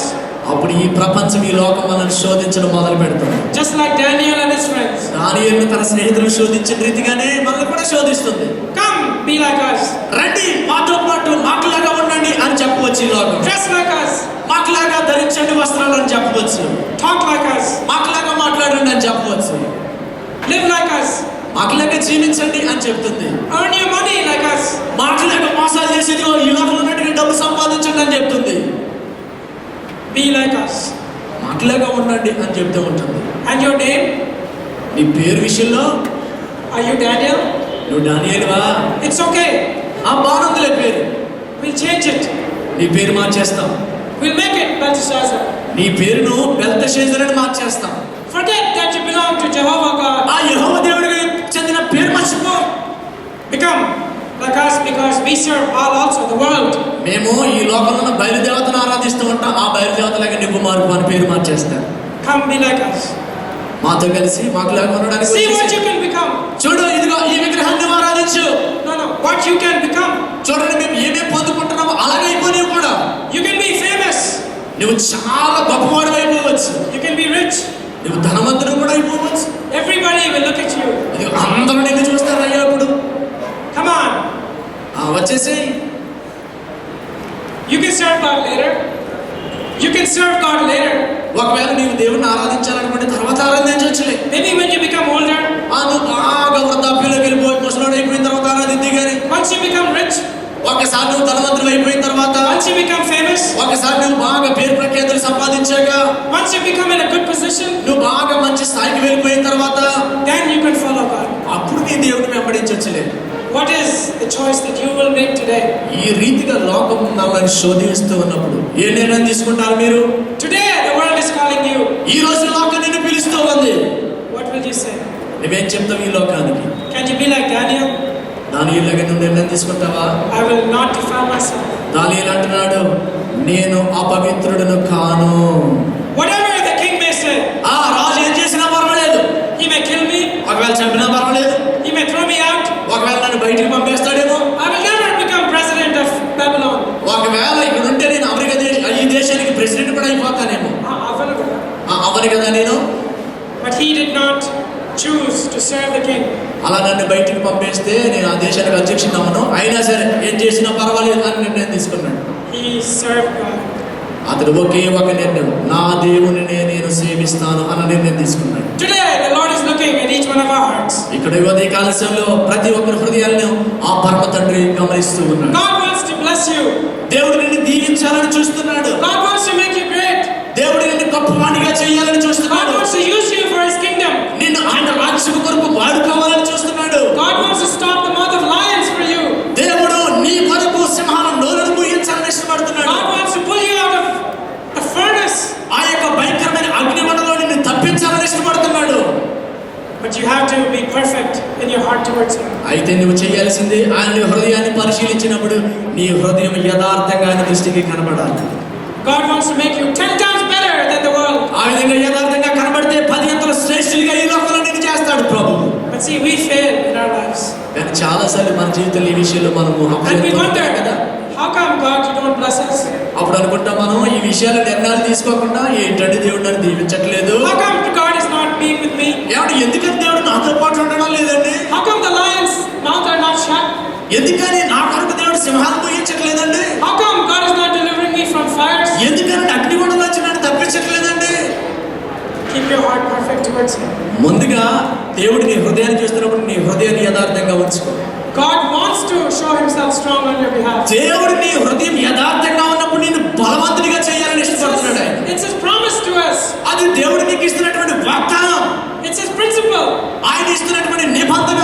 అప్పుడు ఈ ప్రపంచం, ఈ లోకం మనల్ని శోధించడం మొదలు పెడుతుంది. Just like Daniel and his friends. దానియేలును తన స్నేహితులు శోధించిన రీతిగానే మనల్ని కూడా శోధిస్తుంది. Come, be like us. రండి, మాతో పాటు మాకులాగా ఉండండి అని చెప్పవచ్చు. ఈ లోకం Dress like us. మాకులాగా ధరించండి వస్త్రాలు అని చెప్పవచ్చు. Talk like us. మాకులాగా మాట్లాడండి అని చెప్పవచ్చు. Live like us. మాకులాగా జీవించండి అని చెప్తుంది. Earn your money like us. మాకులాగా మోసాలు చేసేది ఈ లోకంలో ఉన్నట్టుగా డబ్బు సంపాదించండి అని చెప్తుంది. Be like us. మాకులాగా ఉండండి అని చెప్తూ ఉంటుంది. And your name? నీ పేరు విషయంలో Are you Daniel? నువ్వు దానియేలువా? It's okay. ఆ బాగుందిలే పేరు. We'll change it. నీ పేరు మార్చేస్తాం. We'll make it Belteshazzar. నీ పేరును బెల్తెషాజర్ అని మార్చేస్తాం. Forget that you belong to Jehovah God. ఆ యెహోవా దేవుడికి చెందిన పేరు మర్చిపో. Become like us because we serve Baal also, the world. మేము ఈ లోకంలో ఉన్న బయలుదేవతను ఆరాధిస్తూ ఉంటాం. ఆ బయలుదేవతలాగా నువ్వు మన పేరు మార్చేస్తాం. Come be like us. మాతో కలిసి మాకులాగా ఉండడానికి See what వచ్చేసి. you can become. చూడు, ఇదిగో ఈ విగ్రహాన్ని ఆరాధించు. No, what you can become. చూడండి, మేము ఏమేమి పొందుకుంటున్నామో అలాగే అయిపోయి కూడా You can be famous. నువ్వు చాలా గొప్పవాడు అయిపోవచ్చు. You can be rich. నువ్వు ధనవంతుడు కూడా అయిపోవచ్చు. Everybody will look at you. ఇది అందరూ నిన్ను చూస్తారు. చేసేయి. You can serve God later. You can serve God later. ఒకవేళ నీవు దేవుని ఆరాధించాలనుకుంటే తర్వాత ఆరాధించవచ్చులే. Maybe when you become older. నువ్వు బాగా వృద్ధాప్యంలోకి వెళ్ళిపోయి ముసలోడు అయిపోయిన తర్వాత ఆరాధిద్ది కానీ. Once you become rich. ఒకసారి నువ్వు ధనవంతుడు అయిపోయిన తర్వాత. Once you become famous. ఒకసారి నువ్వు బాగా పేరు ప్రఖ్యాతులు సంపాదించాక. Once you become in a good position. నువ్వు బాగా మంచి స్థాయికి వెళ్ళిపోయిన తర్వాత. Then you can follow God. అప్పుడు నీ దేవుని వెంబడించవచ్చులే. What is the choice that you will make today? ఈ రీతిగా లోకం మనల్ని శోధిస్తూ ఉన్నప్పుడు ఏ నిర్ణయం తీసుకుంటారు మీరు? Today the world is calling you. ఈ రోజు లోకం నిన్ను పిలుస్తూ ఉంది. What will you say? నువ్వేం చెప్తావు ఈ లోకానికి? Can you be like Daniel? దానియేలుగా నువ్వు నిర్ణయం తీసుకుంటావా? I will not defile myself. దానియేలు అంటున్నాడు, నేను అపవిత్రుడను కాను. Whatever the king may say. రాజు ఏం చేసినా పర్వాలేదు. He may kill me. ఒకవేళ చంపినా పర్వాలేదు. He may throw me out. ఒకవేళ నన్ను బయటికి పంపేస్తాడేమో. I will never become president of Babylon. ఒకవేళ ఇక్కడ ఉంటే నేను ఈ దేశానికి ప్రెసిడెంట్ కూడా అయిపోతానేమో. అవను కదా నేను. But he did not choose to serve the king. అలా నన్ను బయటికి పంపేస్తే నేను ఆ దేశానికి అధ్యక్షుడు అవ్వను, అయినా సరే ఏం చేసినా పర్వాలేదు అని నిర్ణయం తీసుకున్నాడు. He served God. అతడు ఒకే ఒక నిర్ణయం, నా దేవునినే నేను సేవిస్తాను అన్న నిర్ణయం తీసుకున్నాడు. Today the Lord is looking at each one of our hearts. ఇక్కడ ఉదయ కాలశంలో ప్రతి ఒక్కరి హృదయాలను ఆ పరమ తండ్రి గమనిస్తూ ఉన్నాడు. God wants to bless you. దేవుడు నిన్ను దీవించాలని చూస్తున్నాడు. God wants to make you great. దేవుడు నిన్ను గొప్పవాడిగా చేయాలని God చూస్తున్నాడు. wants to use you for his kingdom. నిన్ను ఆయన రాజ్యం కొరకు వాడుకోవాలని చూస్తున్నాడు. God wants to stop the mouth of lions for you. దేవుడు నీ కొరకు సింహాల నోరును మూయించాలని ఇష్టపడుతున్నాడు. God wants to pull you out of a furnace. ఆ యొక్క భయంకరమైన అగ్నిమండలో నిన్ను తప్పించాలని ఇష్టపడుతున్నాడు. But you have to be perfect in your heart towards him. అయితే నువ్వు చేయాల్సింది ఆయన హృదయాన్ని పరిశీలించినప్పుడు నీ హృదయం యథార్థంగా ఆయన దృష్టికి కనబడాలి. God wants to make you 10 times better than the world. ఆ విధంగా యథార్థంగా కనబడితే 10 అంతల శ్రేష్ఠులుగా ఈ లోకంలో నిన్ను చేస్తాడు ప్రభు. But see, we fail in our lives. కానీ చాలా సార్లు మన జీవితంలో ఈ విషయంలో మనము And we wonder, how come God you don't bless us? అప్పుడు అనుకుంటాం మనం ఈ విషయాల నిర్ణయాలు తీసుకోకుండా ఏంటంటే దేవుడు నన్ను దీవించట్లేదు. How come God is not being with me? ఏమంటే ఎందుకని దేవుడు నాతో పాటు ఉండడం లేదండి? How come the lions' mouth are not shut? ఎందుకని నా కొరకు దేవుడు సింహాలు మూయించట్లేదండి? How come God is not delivering me from fires? ఎందుకని అగ్నిగుండం నుంచి నన్ను తప్పించట్లేదండి? Keep your heart perfect towards him. ముందుగా దేవుడు నీ హృదయాన్ని చూస్తున్నప్పుడు నీ హృదయాన్ని యథార్థంగా ఉంచుకో. God wants to show himself strong on your behalf. దేవుడు నీ హృదయం యథార్థంగా ఉన్నప్పుడు నిన్ను బలవంతుడిగా చేయాలని ఇష్టపడుతున్నాడు ఆయన. It's his promise to us. అది దేవుడు నీకు ఇస్తున్నటువంటి వాగ్దానం. It's his principle. ఆయన ఇస్తున్నటువంటి నిబంధన.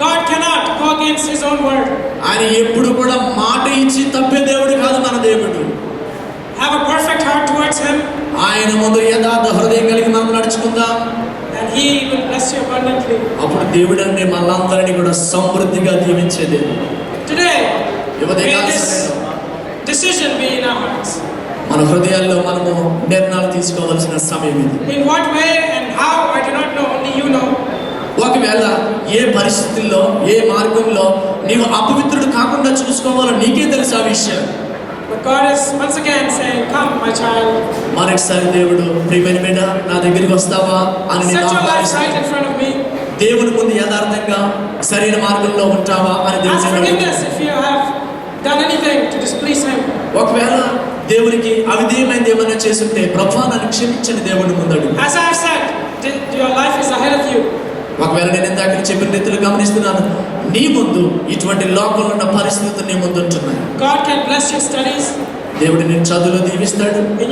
God cannot go against his own word. ఆయన ఎప్పుడు కూడా మాట ఇచ్చి తప్పే దేవుడు కాదు మన దేవుడు. Have a perfect heart towards him. ఆయన ముందు యథార్థ హృదయం కలిగి మనం నడుచుకుందాం. And he will bless you abundantly. అప్పుడు దేవుడు అంటే మనందరినీ కూడా సమృద్ధిగా దీవించేది. Today, may may this this decision be in our hearts. మన హృదయాల్లో మనము నిర్ణయాలు తీసుకోవాల్సిన సమయం ఇది. In what way and how, I do not know, only you know. ఒకవేళ ఏ పరిస్థితుల్లో ఏ మార్గంలో నీవు అపవిత్రుడు కాకుండా చూసుకోవాలో నీకే తెలుసు ఆ విషయం. But God is once again saying, come my child. మరొకసారి దేవుడు ప్రియమైన బిడ్డ నా దగ్గరికి వస్తావా అని Set నేను your life ఆహ్వానిస్తాను. right in front of me. దేవుని ముందు యథార్థంగా సరైన మార్గంలో ఉంటావా అని Ask దేవుడు forgiveness if you have done anything to displease him. ఒకవేళ దేవునికి అవిధేయమైనది ఏమైనా చేస్తుంటే ప్రభువా నన్ను క్షమించని దేవుని ముందడు. As I have said, your life is ahead of you. ఒకవేళ నేను ఇందాక చెప్పిన రీతిలో గమనిస్తున్నాను, నీ ముందు ఇటువంటి లోకంలో ఉన్న పరిస్థితులు నీ ముందు ఉంటున్నాయి. God can bless your studies. దేవుడు నేను చదువులో దీవిస్తాడు. In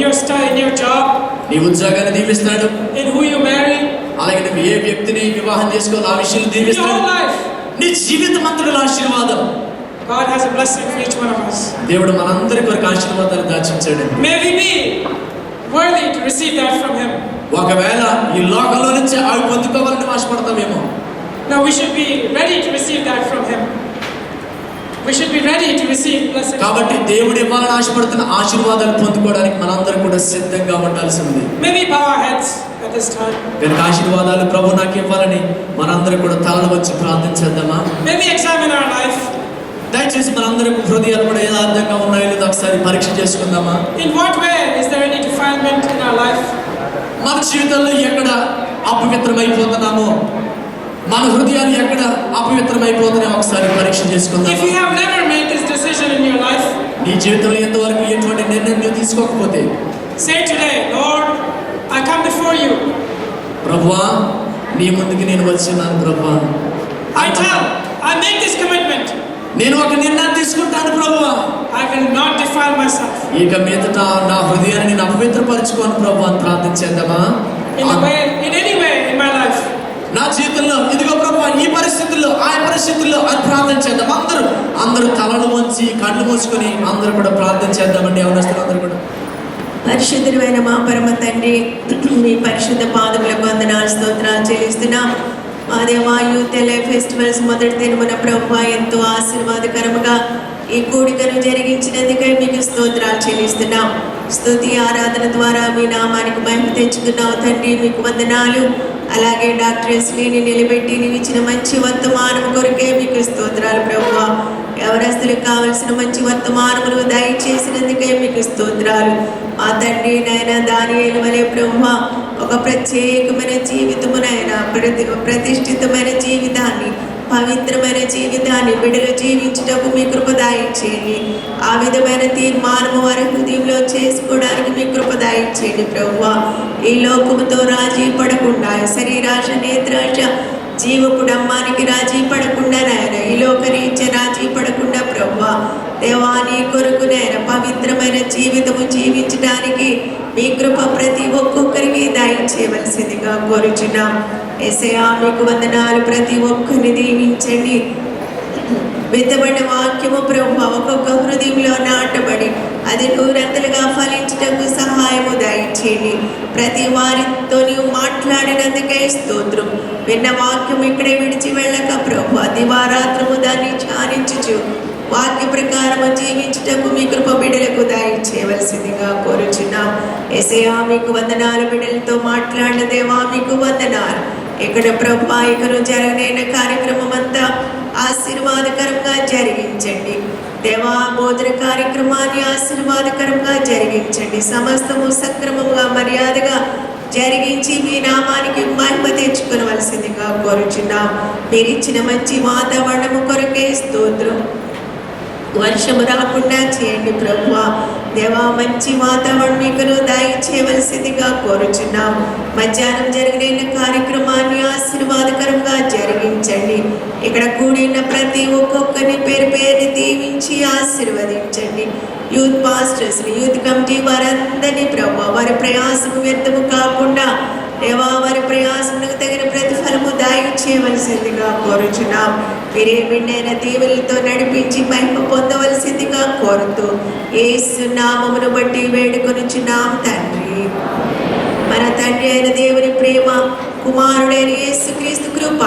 your job. నీ ఉద్యోగాన్ని దీవిస్తాడు. In who you marry. అలాగే నువ్వు ఏ వ్యక్తిని వివాహం చేసుకోవాలో ఆ విషయాలు In your దీవిస్తాడు. whole life. నీ జీవితం అంతటిలో ఆశీర్వాదం. God has a blessing for each one of us. దేవుడు మనందరి కొరకు ఆశీర్వాదాలు దాచించాడు. May we be worthy to receive that from him. ఒకవేళ ఈ లోకంలో నుంచి అవి పొందుకోవాలని ఆశపడతామేమో. No, we should be ready to receive that from him. We should be ready to receive blessings. కాబట్టి దేవుడు ఇవ్వాలని ఆశపడుతున్న ఆశీర్వాదాలు పొందుకోవడానికి మనందరం కూడా సిద్ధంగా ఉండాల్సి ఉంది. Maybe bow our heads at this time. కనుక ఆశీర్వాదాలు ప్రభు నాకు ఇవ్వాలని మనందరం కూడా తలలు వచ్చి ప్రార్థించేద్దామా? Maybe examine our life. దయచేసి మనందరం హృదయాలు కూడా యథార్థంగా ఉన్నాయో లేదో ఒకసారి పరీక్ష చేసుకుందామా? In what way is there any defilement in our life? మన జీవితంలో ఎక్కడ అపవిత్రమైపోతున్నామో, మన హృదయాలు ఎక్కడ అపవిత్రమైపోతుందని ఒకసారి పరీక్ష చేసుకుందాం. If you have never made this decision in your life, నీ జీవితంలో ఎంతవరకు ఎటువంటి నిర్ణయం నువ్వు తీసుకోకపోతే, say today, Lord, I come before you. ప్రభువా నీ ముందుకి నేను వచ్చున్నాను ప్రభువా. I make this commitment. నేను ఒక నిర్ణయం తీసుకుంటాను ప్రభువా. I will not defile myself. ఇక మీదట నా హృదయాన్ని నేను అపవిత్రపరచుకోను ప్రభువా అని ప్రార్థించేద్దామా? In any way in my life. నా జీవితంలో ఇదిగో ప్రభువా ఈ పరిస్థితుల్లో ఆ పరిస్థితుల్లో అని ప్రార్థన చేద్దాం. అందరూ తలలు వంచి కళ్ళు మూసుకొని అందరూ కూడా ప్రార్థన చేద్దామండి. ఎవరు అందరూ కూడా. పరిశుద్ధమైన మా పరమ తండ్రి, మీ పరిశుద్ధ పాదములకు వందనాలు స్తోత్రాలు చెల్లిస్తున్నాం. మా దేవా యూత్ లైఫ్ ఫెస్టివల్స్ మొదటి దినమున ప్రభువా ఎంతో ఆశీర్వాదకరముగా ఈ కూడికను జరిగించినందుకే మీకు స్తోత్రాలు చెల్లిస్తున్నాం. స్తుతి ఆరాధన ద్వారా మీ నామానికి మహిమ తెచ్చుకున్నావు తండ్రి, మీకు వందనాలు. అలాగే డాక్టర్ ఎస్లీని నిలబెట్టి నీవు ఇచ్చిన మంచి వర్తమానం కొరకే మీకు స్తోత్రాలు ప్రభువా. ఎవరస్తులకు కావలసిన మంచి వర్తమానములు దయచేసినందుకే మీకు స్తోత్రాలు. మా తండ్రి నాయన దానియేలు వలె ప్రభువా ఒక ప్రత్యేకమైన జీవితమునైనా ప్రతిష్ఠితమైన జీవితాన్ని, పవిత్రమైన జీవితాన్ని బిడ్డలు జీవించుటకు మీ కృప దయచేయండి. ఆ విధమైన తీర్మానము వారి హృదయంలో చేసుకోవడానికి మీ కృప దయచేయండి ప్రభువా. ఈ లోకముతో రాజీ పడకుండా, శరీరాశ నేత్రాశ జీవపు డమ్మానికి రాజీ పడకుండా నాయన, ఈ లోకరీత్య రాజీ పడకుండా ప్రభువా దేవాని కొరకు నాయన పవిత్రమైన జీవితము జీవించడానికి మీ కృప ప్రతి ఒక్కొక్కరికి దయచేయవలసిందిగా కోరుచున్నాం. యేసయ్యా మీకు వందనాలు. ప్రతి ఒక్కరిని దీవించండి. విత్తబడిన వాక్యము ప్రభువా ఒక్కొక్క హృదయంలో నాటబడి అది నూరంతలుగా ఫలించటకు సహాయము దయచేయండి. ప్రతి వారితో నీవు మాట్లాడినందుకే స్తోత్రం. విన్న వాక్యం ఇక్కడే విడిచి వెళ్ళక ప్రభువా దివారాత్రము దాన్ని ధ్యానించుచు వాక్య ప్రకారము జీవించుటకు మీ కృప బిడ్డలకు దయచేయవలసిందిగా కోరుచున్నాం. యేసయ్యా మీకు వందనాలు. బిడ్డలతో మాట్లాడిన దేవా మీకు వందనాలు. ఇక్కడ ప్రభువా ఇకను జరగనైన కార్యక్రమం అంతా ఆశీర్వాదకరంగా జరిగించండి దేవా. భోజన కార్యక్రమాన్ని ఆశీర్వాదకరంగా జరిగించండి. సమస్తము సక్రమంగా మర్యాదగా జరిగించి మీ నామానికి మహిమ తెచ్చుకోవలసిందిగా కోరుచున్నాం. మీరు ఇచ్చిన మంచి వాతావరణము కొరకే స్తోత్రం. వర్షము రాకుండా చేయండి ప్రభువా దేవా. మంచి వాతావరణం మీకును దయచేయవలసిందిగా కోరుచున్నాం. మధ్యాహ్నం జరిగిన కార్యక్రమాన్ని ఆశీర్వాదకరంగా జరిగించండి. ఇక్కడ కూడిన ప్రతి ఒక్కొక్కరిని పేరు పేరుని దీవించి ఆశీర్వదించండి. యూత్ పాస్టర్స్, యూత్ కమిటీ వారందరినీ ప్రభువా వారి ప్రయాసము వ్యర్థము కాకుండా దేవా వారి ప్రయాసములకు తగిన ప్రతిఫలము దయచేయవలసిందిగా కోరుచున్నాం. మీరే బిడ్డైన దీవులతో నడిపించి మహిమ పొందవలసిందిగా కోరుతూ యేసు నామమును బట్టి వేడుకొనుచున్నాం తండ్రి. మన తండ్రి అయిన దేవుని ప్రేమ, కుమారుడైన యేసుక్రీస్తు కృప,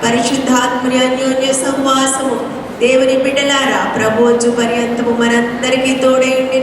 పరిశుద్ధాత్మని అన్యోన్య సంవాసము దేవుని బిడ్డలారా ప్రభువు పర్యంతము మనందరికీ తోడై ఉండి